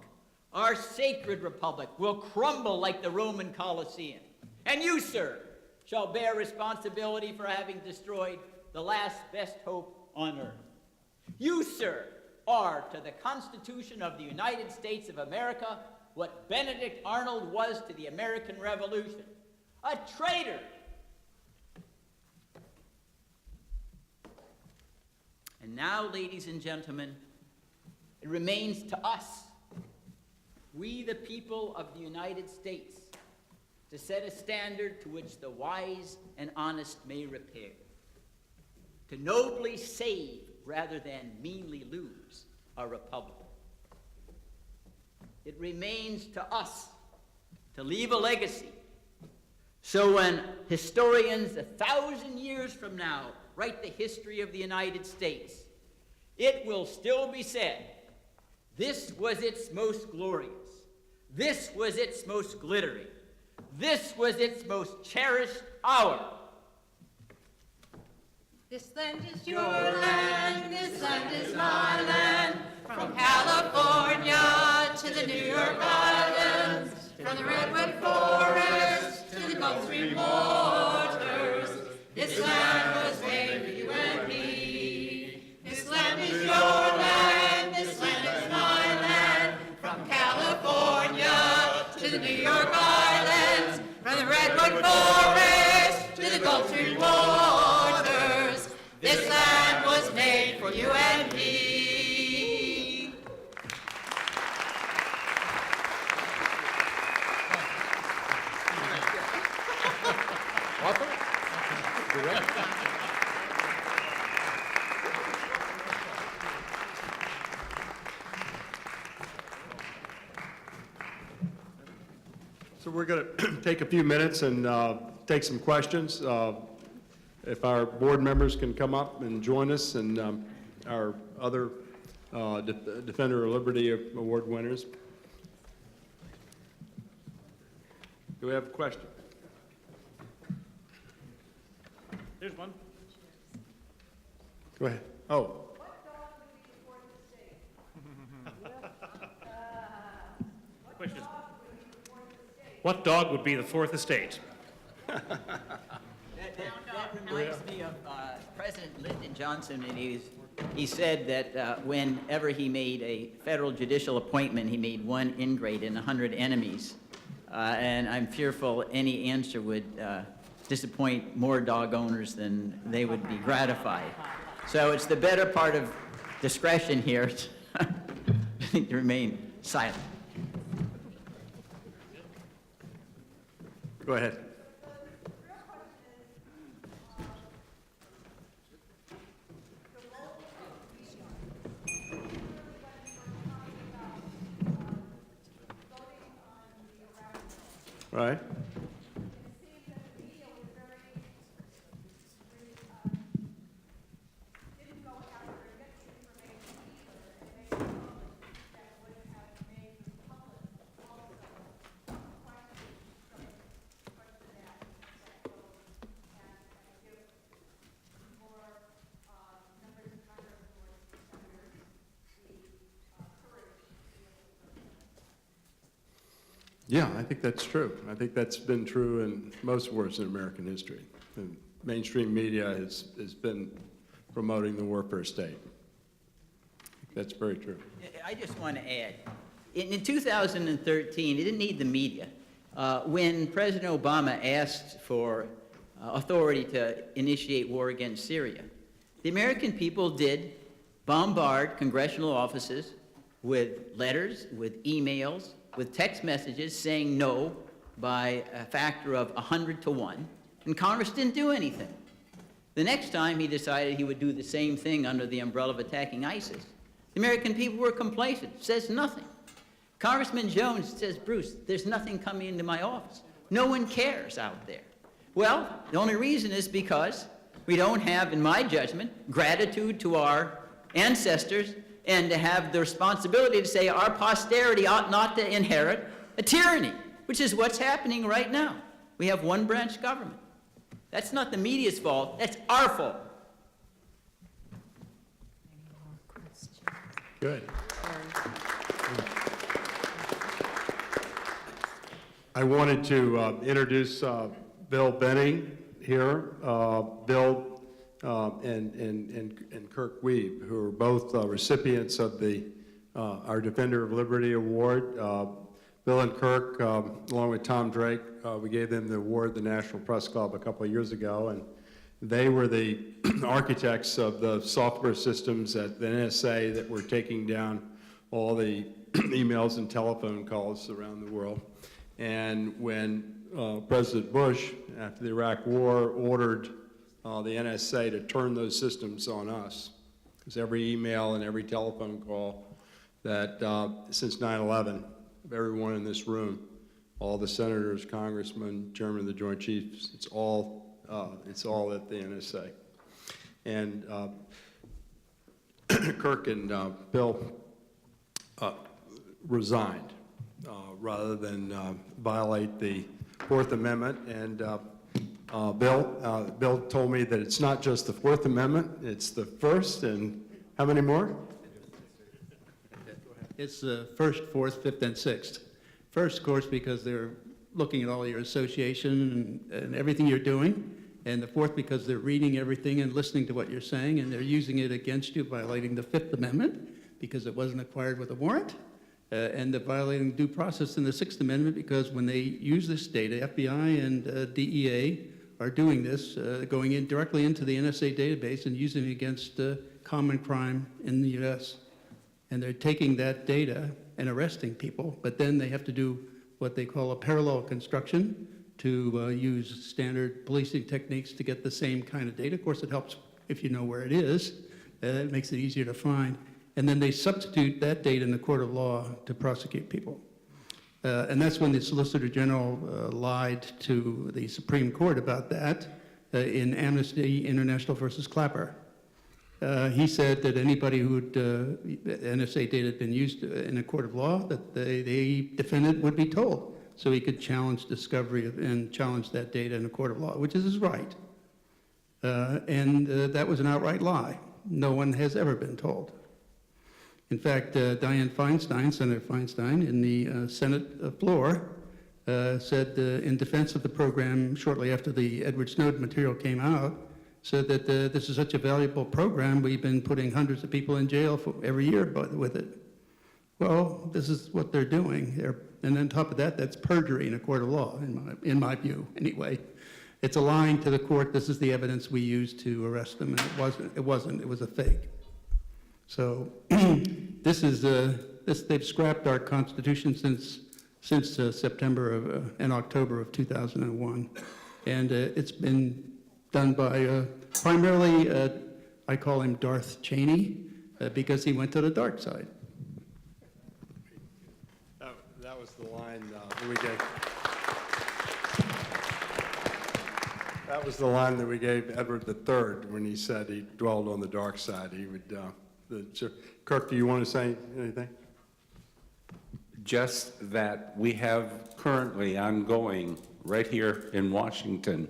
our sacred republic will crumble like the Roman Colosseum. And you, sir, shall bear responsibility for having destroyed the last best hope on earth. You, sir, are to the Constitution of the United States of America what Benedict Arnold was to the American Revolution, a traitor. And now, ladies and gentlemen, it remains to us, we the people of the United States, to set a standard to which the wise and honest may repair, to nobly save rather than meanly lose our republic. It remains to us to leave a legacy, so when historians 1,000 years from now write the history of the United States, it will still be said, this was its most glorious, this was its most glittering, this was its most cherished hour. This land is your land, this land is my land, from California to the New York Islands, from the Redwood Forest to the Gulf Stream waters. This land was made for you and me. This land is your land, this land is my land, from California to the New York Islands, from the Redwood Forest to the Gulf Stream waters. This land was made for you and me. Arthur? Direct. So we're going to take a few minutes and take some questions. If our board members can come up and join us, and our other Defender of Liberty Award winners. Do we have a question? Here's one. Go ahead. Oh. Question is, what dog would be the fourth estate? That reminds me of President Lyndon Johnson, and he said that whenever he made a federal judicial appointment, he made one ingrate and 100 enemies. And I'm fearful any answer would disappoint more dog owners than they would be gratified. So it's the better part of discretion here to remain silent. Go ahead. Right. Yeah, I think that's true. I think that's been true in most wars in American history. And mainstream media has been promoting the warfare state. That's very true. I just want to add, in 2013, it didn't need the media. When President Obama asked for authority to initiate war against Syria, the American people did bombard congressional offices with letters, with emails, with text messages saying no by a factor of 100 to 1, and Congress didn't do anything. The next time he decided he would do the same thing under the umbrella of attacking ISIS. The American people were complacent, says nothing. Congressman Jones says, Bruce, there's nothing coming into my office. No one cares out there. Well, the only reason is because we don't have, in my judgment, gratitude to our ancestors and to have the responsibility to say our posterity ought not to inherit a tyranny, which is what's happening right now. We have one branch government. That's not the media's fault, that's our fault. Good. I wanted to introduce Bill Benning here. Bill and Kirk Weeb, who are both recipients of our Defender of Liberty Award. Bill and Kirk, along with Tom Drake, we gave them the award at the National Press Club a couple of years ago, and they were the architects of the software systems at the NSA that were taking down all the emails and telephone calls around the world. And when President Bush, after the Iraq War, ordered the NSA to turn those systems on us, because every email and every telephone call that since 9/11, of everyone in this room, all the senators, congressmen, chairman of the Joint Chiefs, it's all at the NSA. And Kirk and Bill resigned rather than violate the Fourth Amendment. And Bill told me that it's not just the Fourth Amendment, it's the First, and how many more? It's the First, Fourth, Fifth, and Sixth. First, of course, because they're looking at all your association and everything you're doing. And the Fourth, because they're reading everything and listening to what you're saying, and they're using it against you, violating the Fifth Amendment, because it wasn't acquired with a warrant. And they're violating due process in the Sixth Amendment, because when they use this data, FBI and DEA are doing this, going in directly into the NSA database and using it against common crime in the US. And they're taking that data and arresting people, but then they have to do what they call a parallel construction to use standard policing techniques to get the same kind of data. Of course, it helps if you know where it is. It makes it easier to find. And then they substitute that data in the court of law to prosecute people. And that's when the Solicitor General lied to the Supreme Court about that in Amnesty International versus Clapper. he said that anybody who'd, NSA data had been used in a court of law, that the defendant would be told. So he could challenge discovery and challenge that data in a court of law, which is his right. And that was an outright lie. No one has ever been told. In fact, Dianne Feinstein, Senator Feinstein, in the Senate floor, said in defense of the program shortly after the Edward Snowden material came out, said that this is such a valuable program, we've been putting hundreds of people in jail every year with it. Well, this is what they're doing. And on top of that, that's perjury in a court of law, in my view, anyway. It's a lying to the court. This is the evidence we used to arrest them, and it wasn't. It was a fake. So they've scrapped our Constitution since September and October of 2001, and it's been done by primarily, I call him Darth Cheney, because he went to the dark side. That was the line that we gave. That was the line that we gave Edward III when he said he dwelled on the dark side. He would. Kirk, do you want to say anything? Just that we have currently ongoing, right here in Washington,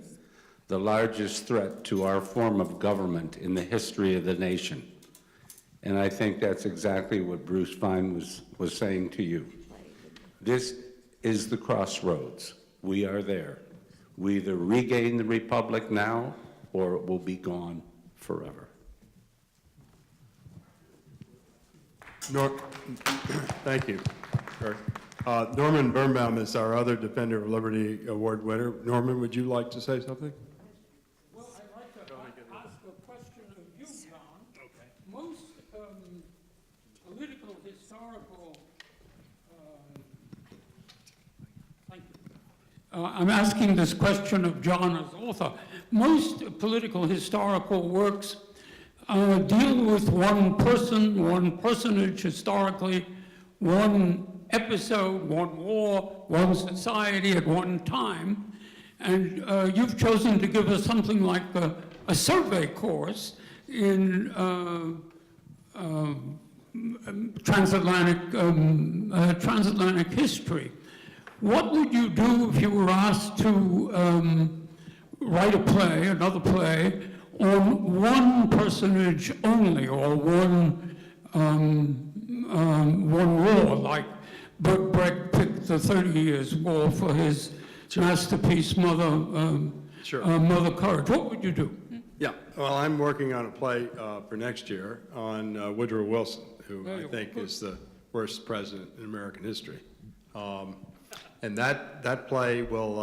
the largest threat to our form of government in the history of the nation. And I think that's exactly what Bruce Fein was saying to you. This is the crossroads. We are there. We either regain the republic now, or it will be gone forever. Thank you, Kirk. Norman Birnbaum is our other Defender of Liberty Award winner. Norman, would you like to say something? Well, I'd like to ask a question of you, John. Okay. Most political, historical, thank you. I'm asking this question of John as author. Most political historical works deal with one person, one personage historically, one episode, one war, one society at one time. And you've chosen to give us something like a survey course in transatlantic history. What would you do if you were asked to write a play, another play, on one personage only, or one war, like Bert Brecht picked the 30 Years' War for his masterpiece, Mother Courage? What would you do? Yeah, well, I'm working on a play for next year on Woodrow Wilson, who I think is the worst president in American history. And that play will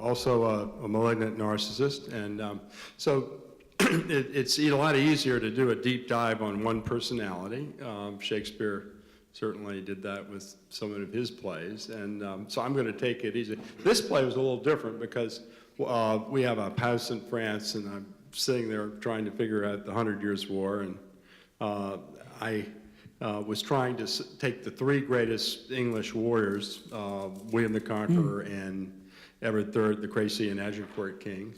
also a malignant narcissist, and so it's a lot easier to do a deep dive on one personality. Shakespeare certainly did that with some of his plays, and so I'm going to take it easy. This play was a little different because we have a house in France, and I'm sitting there trying to figure out the 100 Years' War, and I was trying to take the three greatest English warriors, William the Conqueror and Edward III, the Crecy and Agincourt kings,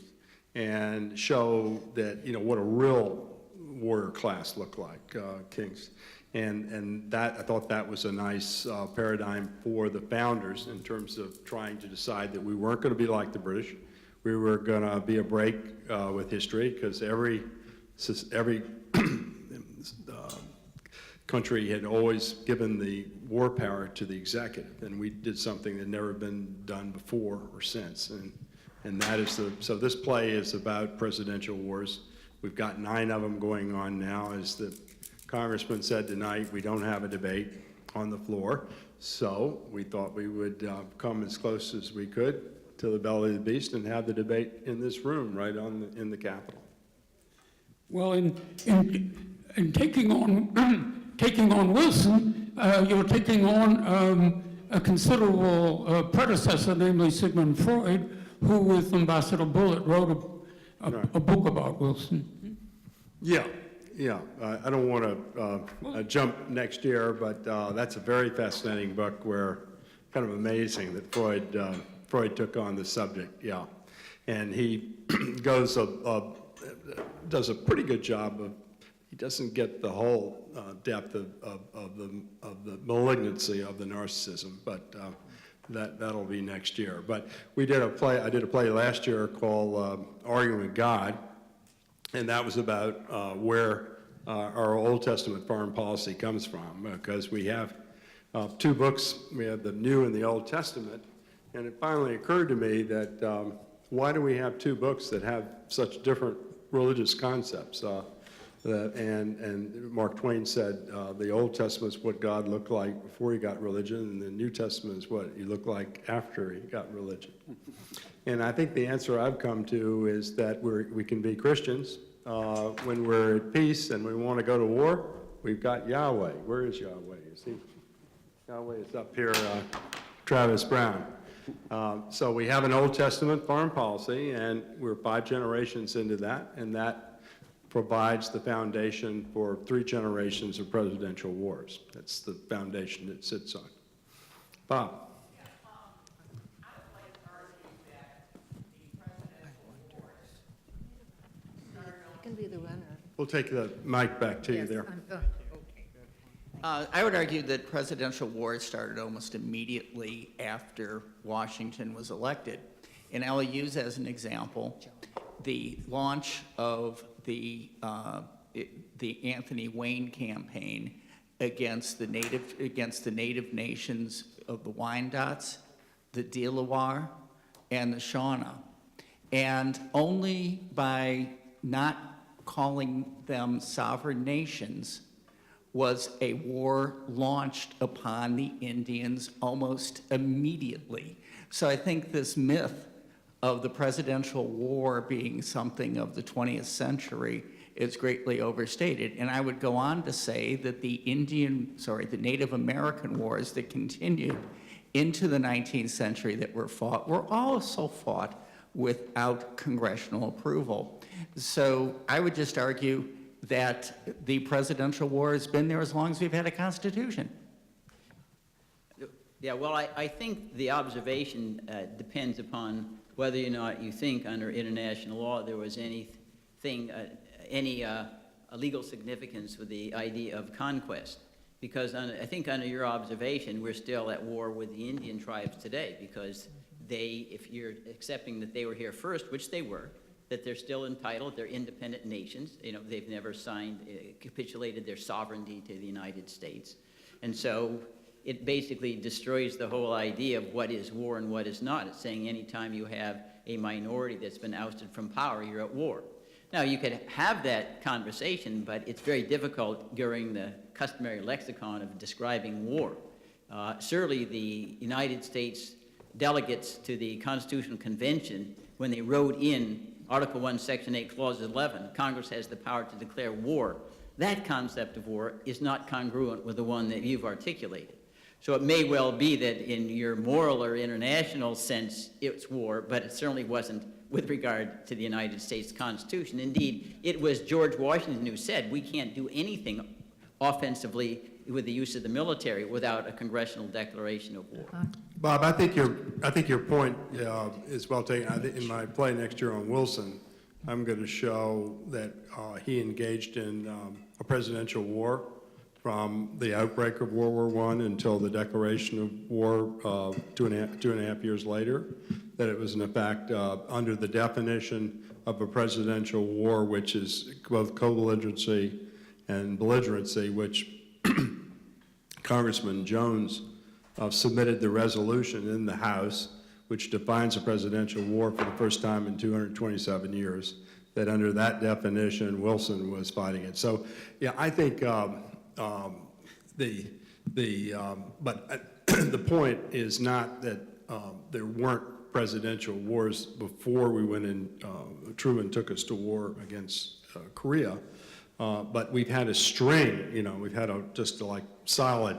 and show that, what a real warrior class looked like, kings. And that, I thought that was a nice paradigm for the founders in terms of trying to decide that we weren't going to be like the British. We were going to be a break with history, because every country had always given the war power to the executive, and we did something that had never been done before or since. And that is so this play is about presidential wars. We've got 9 of them going on now. As the Congressman said tonight, we don't have a debate on the floor, so we thought we would come as close as we could to the belly of the beast and have the debate in this room, right in the Capitol. Well, in taking on Wilson, you're taking on a considerable predecessor, namely Sigmund Freud, who, with Ambassador Bullitt, wrote a book about Wilson. Yeah. I don't want to jump next year, but that's a very fascinating book, where kind of amazing that Freud took on the subject. Yeah, and he does a pretty good job of. doesn't get the whole depth of the malignancy of the narcissism, but that'll be next year. But I did a play last year called Arguing with God, and that was about where our Old Testament foreign policy comes from, because we have two books. We have the New and the Old Testament, and it finally occurred to me that why do we have two books that have such different religious concepts? And Mark Twain said the Old Testament is what God looked like before he got religion, and the New Testament is what he looked like after he got religion. And I think the answer I've come to is that we can be Christians when we're at peace and we want to go to war. We've got Yahweh. Where is Yahweh? You see, Yahweh is up here, Travis Brown. So we have an Old Testament foreign policy, and we're 5 generations into that, and that provides the foundation for 3 generations of presidential wars. That's the foundation it sits on. Bob. Can be the runner. We'll take the mic back to you there. I would argue that presidential wars started almost immediately after Washington was elected. And I'll use as an example the launch of the Anthony Wayne campaign against the native nations of the Wyandots, the Delaware, and the Shawnee. And only by not calling them sovereign nations was a war launched upon the Indians almost immediately. So I think this myth of the presidential war being something of the 20th century is greatly overstated. And I would go on to say that the Native American wars that continued into the 19th century that were fought were also fought without congressional approval. So I would just argue that the presidential war has been there as long as we've had a constitution. Yeah, well, I think the observation depends upon whether or not you think under international law there was any legal significance with the idea of conquest. Because I think under your observation, we're still at war with the Indian tribes today, because if you're accepting that they were here first, which they were, that they're still entitled, they're independent nations. You know, they've never capitulated their sovereignty to the United States. And so it basically destroys the whole idea of what is war and what is not. It's saying anytime you have a minority that's been ousted from power, you're at war. Now, you could have that conversation, but it's very difficult during the customary lexicon of describing war. Certainly, the United States delegates to the Constitutional Convention, when they wrote in Article 1, Section 8, Clause 11, Congress has the power to declare war. That concept of war is not congruent with the one that you've articulated. So it may well be that in your moral or international sense, it's war, but it certainly wasn't with regard to the United States Constitution. Indeed, it was George Washington who said we can't do anything offensively with the use of the military without a congressional declaration of war. Bob, I think your point is well taken. In my play next year on Wilson, I'm going to show that he engaged in a presidential war from the outbreak of World War I until the declaration of war 2.5 years later, that it was in effect under the definition of a presidential war, which is both co-belligerency and belligerency, which Congressman Jones submitted the resolution in the House, which defines a presidential war for the first time in 227 years, that under that definition, Wilson was fighting it. So, yeah, I think the point is not that there weren't presidential wars before we went in, Truman took us to war against Korea, but we've had a string, we've had just solid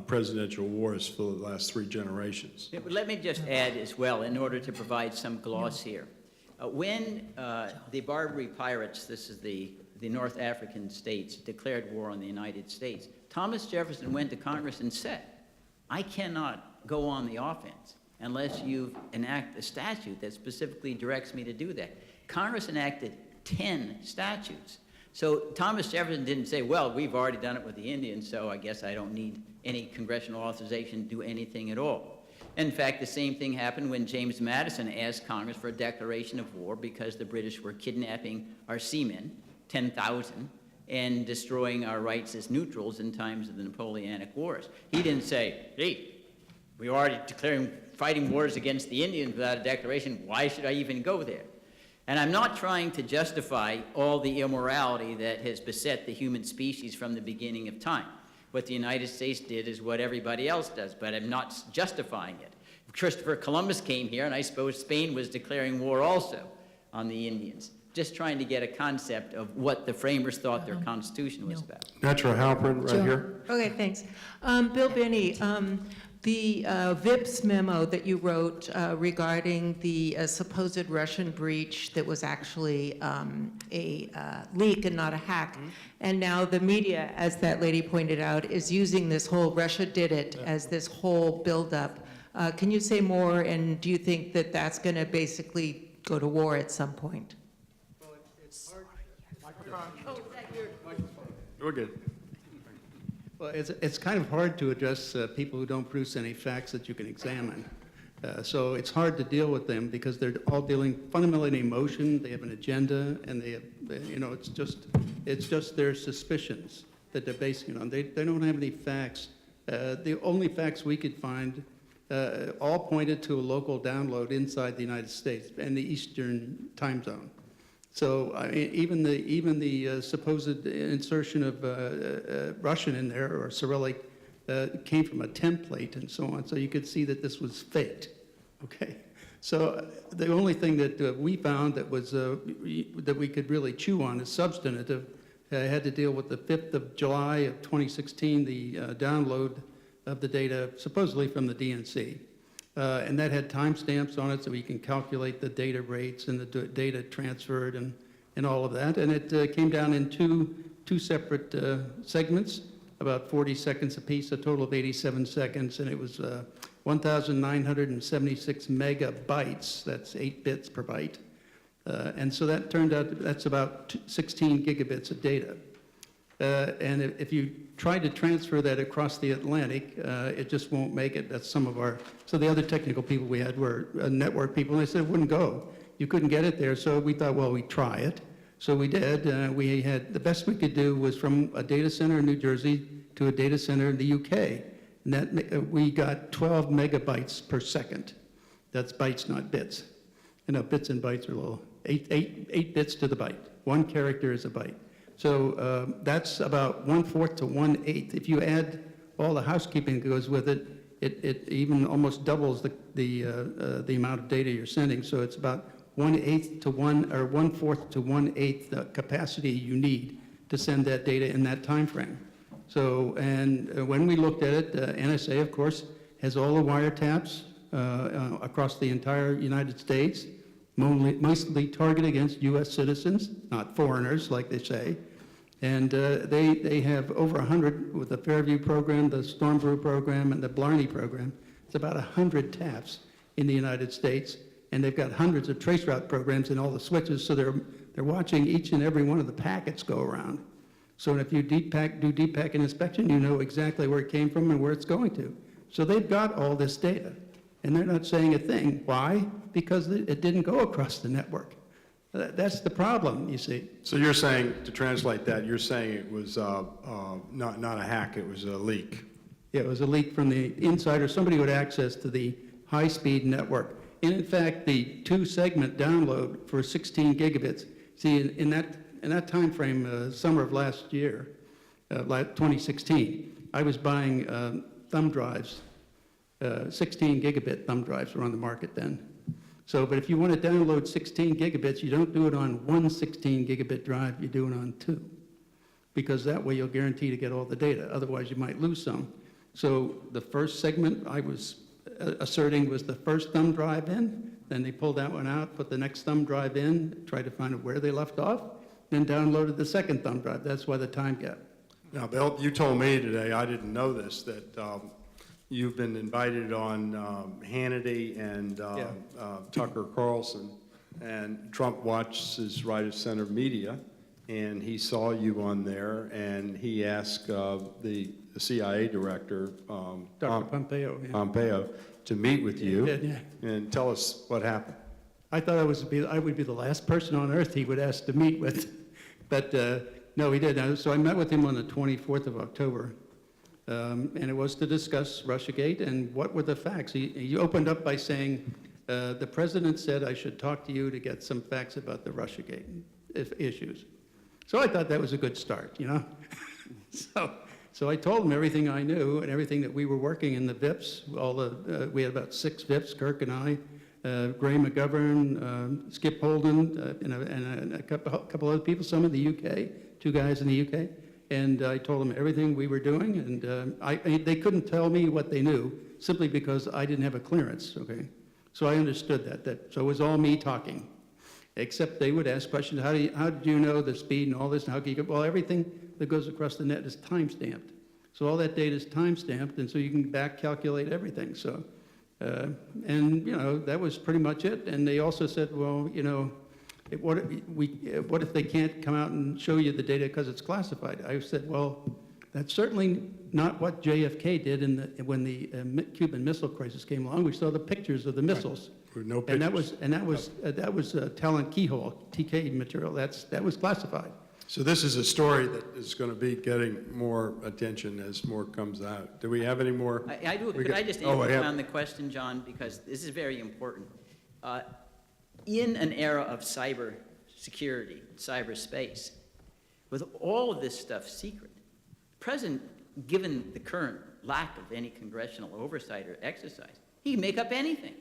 presidential wars for the last 3 generations. Yeah, but let me just add as well, in order to provide some gloss here. When the Barbary Pirates, this is the North African states, declared war on the United States, Thomas Jefferson went to Congress and said, I cannot go on the offense unless you enact a statute that specifically directs me to do that. Congress enacted 10 statutes. So Thomas Jefferson didn't say, well, we've already done it with the Indians, so I guess I don't need any congressional authorization to do anything at all. In fact, the same thing happened when James Madison asked Congress for a declaration of war because the British were kidnapping our seamen, 10,000, and destroying our rights as neutrals in times of the Napoleonic Wars. He didn't say, hey, we're already declaring fighting wars against the Indians without a declaration. Why should I even go there? And I'm not trying to justify all the immorality that has beset the human species from the beginning of time. What the United States did is what everybody else does, but I'm not justifying it. Christopher Columbus came here, and I suppose Spain was declaring war also on the Indians. Just trying to get a concept of what the framers thought their Constitution was about. Natural Halpern, right here. Okay, thanks. Bill Binney, the VIPS memo that you wrote regarding the supposed Russian breach that was actually a leak and not a hack, and now the media, as that lady pointed out, is using this whole Russia did it as this whole buildup. Can you say more, and do you think that that's going to basically go to war at some point? We're good. Well, it's kind of hard to address people who don't produce any facts that you can examine. So it's hard to deal with them because they're all dealing fundamentally in emotion. They have an agenda, and they have, you know, it's just their suspicions that they're basing it on. They don't have any facts. The only facts we could find all pointed to a local download inside the United States and the Eastern time zone. So even the supposed insertion of Russian in there or Cyrillic came from a template and so on. So you could see that this was faked. Okay. So the only thing that we found that was that we could really chew on is substantive. Had to deal with the 5th of July of 2016, the download of the data supposedly from the DNC. And that had timestamps on it so we can calculate the data rates and the data transferred and all of that. And it came down in two separate segments, about 40 seconds apiece, a total of 87 seconds. And it was 1,976 megabytes. That's 8 bits per byte. And so that turned out, that's about 16 gigabits of data. And if you try to transfer that across the Atlantic, it just won't make it. That's some of our, so the other technical people we had were network people, and they said it wouldn't go. You couldn't get it there, so we thought, well, we'd try it. So we did. We had, the best we could do was from a data center in New Jersey to a data center in the UK. And that, we got 12 megabytes per second. That's bytes, not bits. You know, bits and bytes are little, 8 bits to the byte. 1 character is a byte. So that's about 1/4 to 1/8. If you add all the housekeeping that goes with it, it even almost doubles the amount of data you're sending. So it's about 1/8 to 1/4 to 1/8 the capacity you need to send that data in that time frame. So, and when we looked at it, NSA, of course, has all the wiretaps across the entire United States, mostly targeted against U.S. citizens, not foreigners, like they say. And they have over 100 with the Fairview program, the Storm Brew program, and the Blarney program. It's about 100 taps in the United States, and they've got hundreds of traceroute programs in all the switches, so they're watching each and every one of the packets go around. So if you do deep packet inspection, you know exactly where it came from and where it's going to. So they've got all this data, and they're not saying a thing. Why? Because it didn't go across the network. That's the problem, you see. So you're saying, to translate that, you're saying it was not a hack, it was a leak. Yeah, it was a leak from the insider, somebody who had access to the high-speed network. And in fact, the 2-segment download for 16 gigabits, see, in that time frame, summer of last year, 2016, I was buying thumb drives, 16 gigabit thumb drives were on the market then. So, but if you want to download 16 gigabits, you don't do it on one 16 gigabit drive, you do it on 2. Because that way you'll guarantee to get all the data, otherwise you might lose some. So the first segment I was asserting was the first thumb drive in, then they pulled that one out, put the next thumb drive in, tried to find out where they left off, then downloaded the second thumb drive. That's why the time gap. Now, Bill, you told me today, I didn't know this, that you've been invited on Hannity and Tucker Carlson, and Trump watches Right of Center Media, and he saw you on there, and he asked the CIA director, Dr. Pompeo. Yeah. Pompeo, to meet with you. He did, yeah. And tell us what happened. I thought I would be the last person on earth he would ask to meet with, but no, he did. So I met with him on the 24th of October, and it was to discuss Russiagate and what were the facts. He opened up by saying, the president said I should talk to you to get some facts about the Russiagate issues. So I thought that was a good start, you know? So I told him everything I knew and everything that we were working in the VIPs. We had about 6 VIPs, Kirk and I, Gray McGovern, Skip Holden, and a couple other people, some in the UK, 2 guys in the UK. And I told them everything we were doing, and they couldn't tell me what they knew simply because I didn't have a clearance, okay? So I understood that. So it was all me talking, except they would ask questions. How did you know the speed and all this? And how can you go? Well, everything that goes across the net is time-stamped. So all that data is time-stamped, and so you can back calculate everything. So, and you know, that was pretty much it. And they also said, well, you know, what if they can't come out and show you the data because it's classified? I said, well, that's certainly not what JFK did when the Cuban Missile Crisis came along. We saw the pictures of the missiles. Right. No pictures. And that was talent keyhole, TK material. That was classified. So this is a story that is going to be getting more attention as more comes out. Do we have any more? I do. Could I just answer on the question, John, because this is very important. In an era of cyber security, cyberspace, with all of this stuff secret, the president, given the current lack of any congressional oversight or exercise, he can make up anything.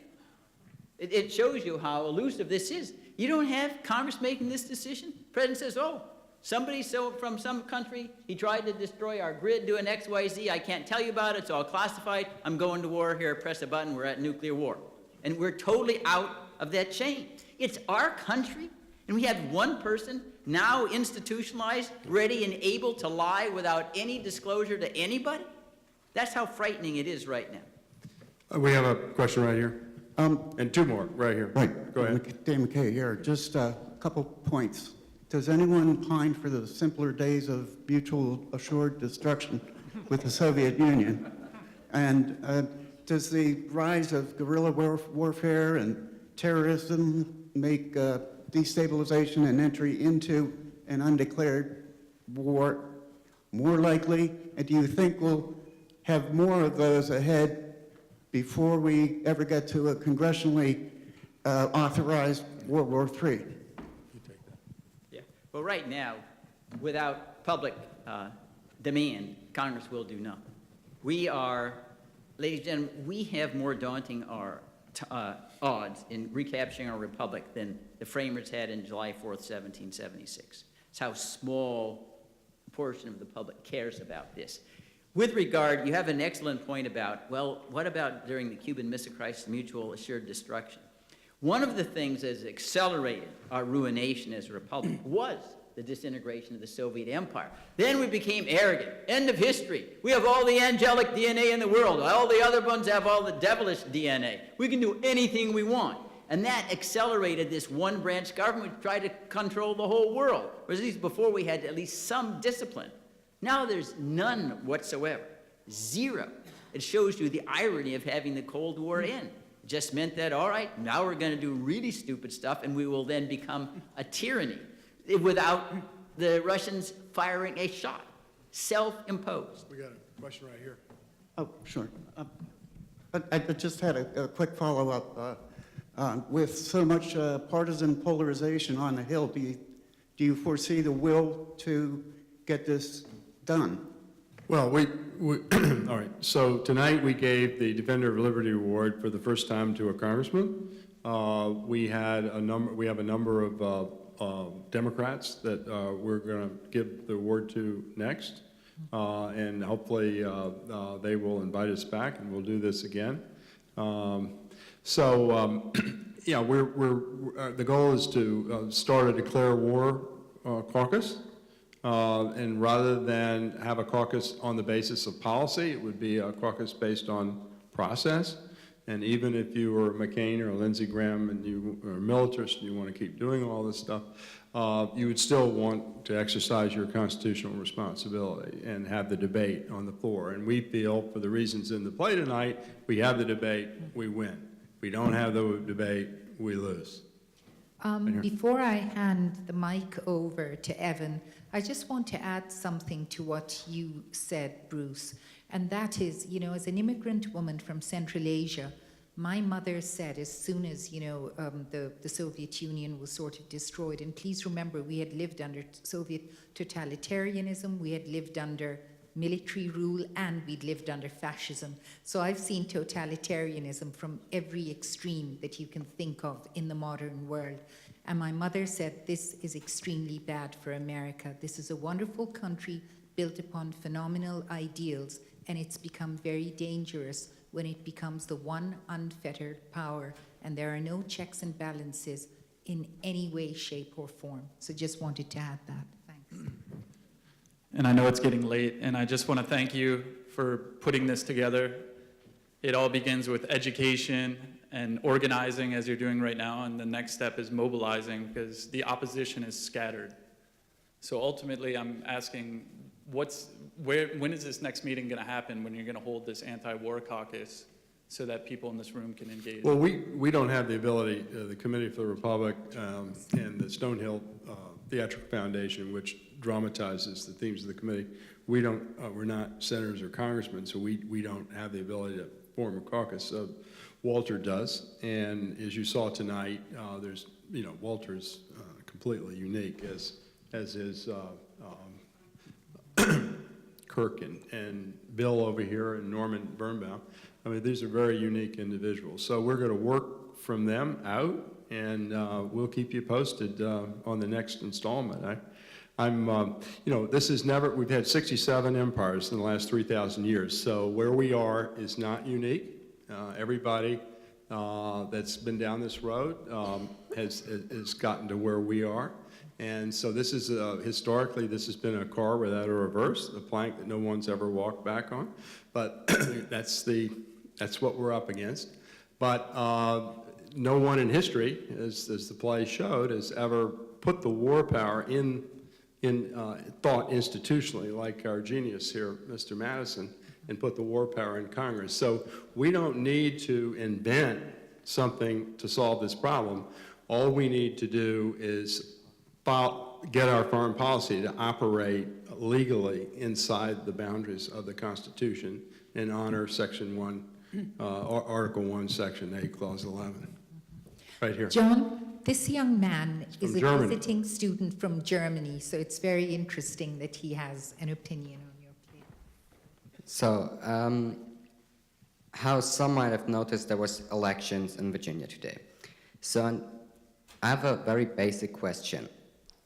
It shows you how elusive this is. You don't have Congress making this decision. The president says, oh, somebody from some country, he tried to destroy our grid, do an XYZ, I can't tell you about it, it's all classified, I'm going to war here, press a button, we're at nuclear war. And we're totally out of that chain. It's our country, and we have one person now institutionalized, ready and able to lie without any disclosure to anybody? That's how frightening it is right now. We have a question right here. And 2 more right here. Right. Go ahead. Dave McKay here. Just a couple points. Does anyone pine for the simpler days of mutual assured destruction with the Soviet Union? And does the rise of guerrilla warfare and terrorism make destabilization and entry into an undeclared war more likely? And do you think we'll have more of those ahead before we ever get to a congressionally authorized World War III? Yeah. Well, right now, without public demand, Congress will do nothing. We are, ladies and gentlemen, we have more daunting odds in recapturing our republic than the framers had in July 4th, 1776. It's how small a portion of the public cares about this. With regard, you have an excellent point about, well, what about during the Cuban Missile Crisis, mutual assured destruction? One of the things that has accelerated our ruination as a republic was the disintegration of the Soviet Empire. Then we became arrogant. End of history. We have all the angelic DNA in the world. All the other ones have all the devilish DNA. We can do anything we want. And that accelerated this one-branch government to try to control the whole world. Whereas at least before we had at least some discipline. Now there's none whatsoever. Zero. It shows you the irony of having the Cold War end. It just meant that, all right, now we're going to do really stupid stuff and we will then become a tyranny without the Russians firing a shot. Self-imposed. We got a question right here. Oh, sure. I just had a quick follow-up. With so much partisan polarization on the Hill, do you foresee the will to get this done? Well, we all right. So tonight we gave the Defender of Liberty Award for the first time to a congressman. We have a number of Democrats that we're going to give the award to next, and hopefully they will invite us back, and we'll do this again. Yeah, the goal is to start a declare war caucus. And rather than have a caucus on the basis of policy, it would be a caucus based on process. And even if you were McCain or Lindsey Graham and you are a militarist and you want to keep doing all this stuff, you would still want to exercise your constitutional responsibility and have the debate on the floor. And we feel, for the reasons in the play tonight, we have the debate, we win. If we don't have the debate, we lose. Before I hand the mic over to Evan, I just want to add something to what you said, Bruce. And that is, you know, as an immigrant woman from Central Asia, my mother said as soon as, you know, the Soviet Union was sort of destroyed, and please remember, we had lived under Soviet totalitarianism, we had lived under military rule, and we'd lived under fascism. So I've seen totalitarianism from every extreme that you can think of in the modern world. And my mother said, this is extremely bad for America. This is a wonderful country built upon phenomenal ideals, and it's become very dangerous when it becomes the one unfettered power, and there are no checks and balances in any way, shape, or form. So just wanted to add that. Thanks. And I know it's getting late, and I just want to thank you for putting this together. It all begins with education and organizing, as you're doing right now, and the next step is mobilizing, because the opposition is scattered. So ultimately, I'm asking, when is this next meeting going to happen, when you're going to hold this anti-war caucus, so that people in this room can engage? Well, we don't have the ability, the Committee for the Republic and the Stonehill Theatrical Foundation, which dramatizes the themes of the committee, we're not senators or congressmen, so we don't have the ability to form a caucus. Walter does, and as you saw tonight, there's, you know, Walter's completely unique, as is Kirk and Bill over here and Norman Birnbaum. I mean, these are very unique individuals. So we're going to work from them out, and we'll keep you posted on the next installment. You know, this is never, we've had 67 empires in the last 3,000 years, so where we are is not unique. Everybody that's been down this road has gotten to where we are. And so this is, historically, this has been a car without a reverse, a plank that no one's ever walked back on. But that's what we're up against. But no one in history, as the play showed, has ever put the war power in thought institutionally, like our genius here, Mr. Madison, and put the war power in Congress. So we don't need to invent something to solve this problem. All we need to do is get our foreign policy to operate legally inside the boundaries of the Constitution and honor Section 1, Article 1, Section 8, Clause 11. Right here. John, this young man is a Germany. visiting student from Germany, so it's very interesting that he has an opinion on your play. So, how some might have noticed, there was elections in Virginia today. So I have a very basic question.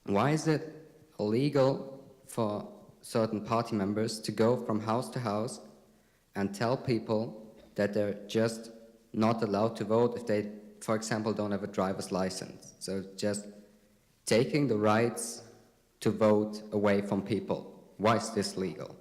Why is it illegal for certain party members to go from house to house and tell people that they're just not allowed to vote if they, for example, don't have a driver's license? So just taking the rights to vote away from people. Why is this legal?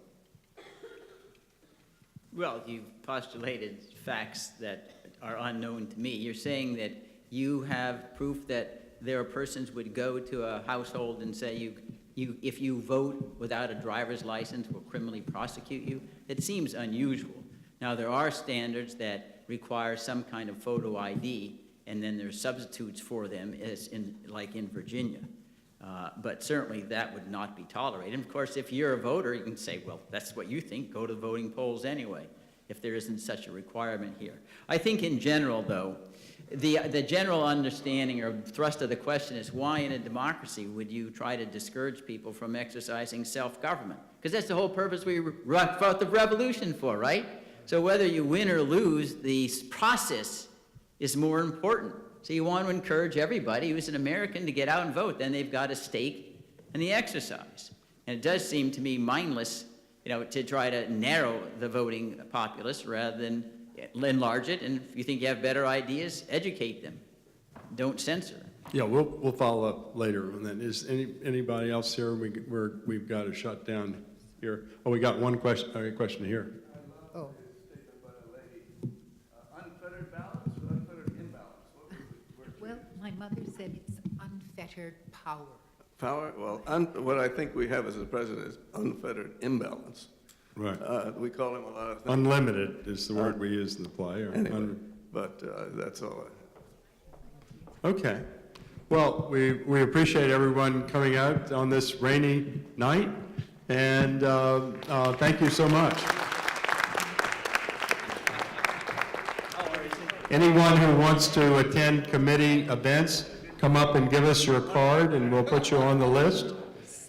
Well, you've postulated facts that are unknown to me. You're saying that you have proof that there are persons would go to a household and say, if you vote without a driver's license, we'll criminally prosecute you. It seems unusual. Now, there are standards that require some kind of photo ID, and then there's substitutes for them, like in Virginia. But certainly that would not be tolerated. And of course, if you're a voter, you can say, well, that's what you think, go to the voting polls anyway, if there isn't such a requirement here. I think in general, though, the general understanding or thrust of the question is, why in a democracy would you try to discourage people from exercising self-government? Because that's the whole purpose we fought the revolution for, right? So whether you win or lose, the process is more important. So you want to encourage everybody who's an American to get out and vote. Then they've got a stake in the exercise. And it does seem to me mindless, you know, to try to narrow the voting populace rather than enlarge it. And if you think you have better ideas, educate them. Don't censor. Yeah, we'll follow up later on that. Is anybody else here? We've got to shut down here. Oh, we got one question. Question here. Oh. Unfettered mother said it's unfettered power. Power, well, what I think we have as a president is unfettered imbalance. Right. We call him a lot of things. Unlimited is the word we use in the play. Or Anyway, but that's all. Okay. Well, we appreciate everyone coming out on this rainy night, and thank you so much. Anyone who wants to attend committee events, come up and give us your card, and we'll put you on the list.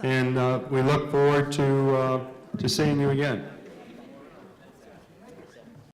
And we look forward to seeing you again.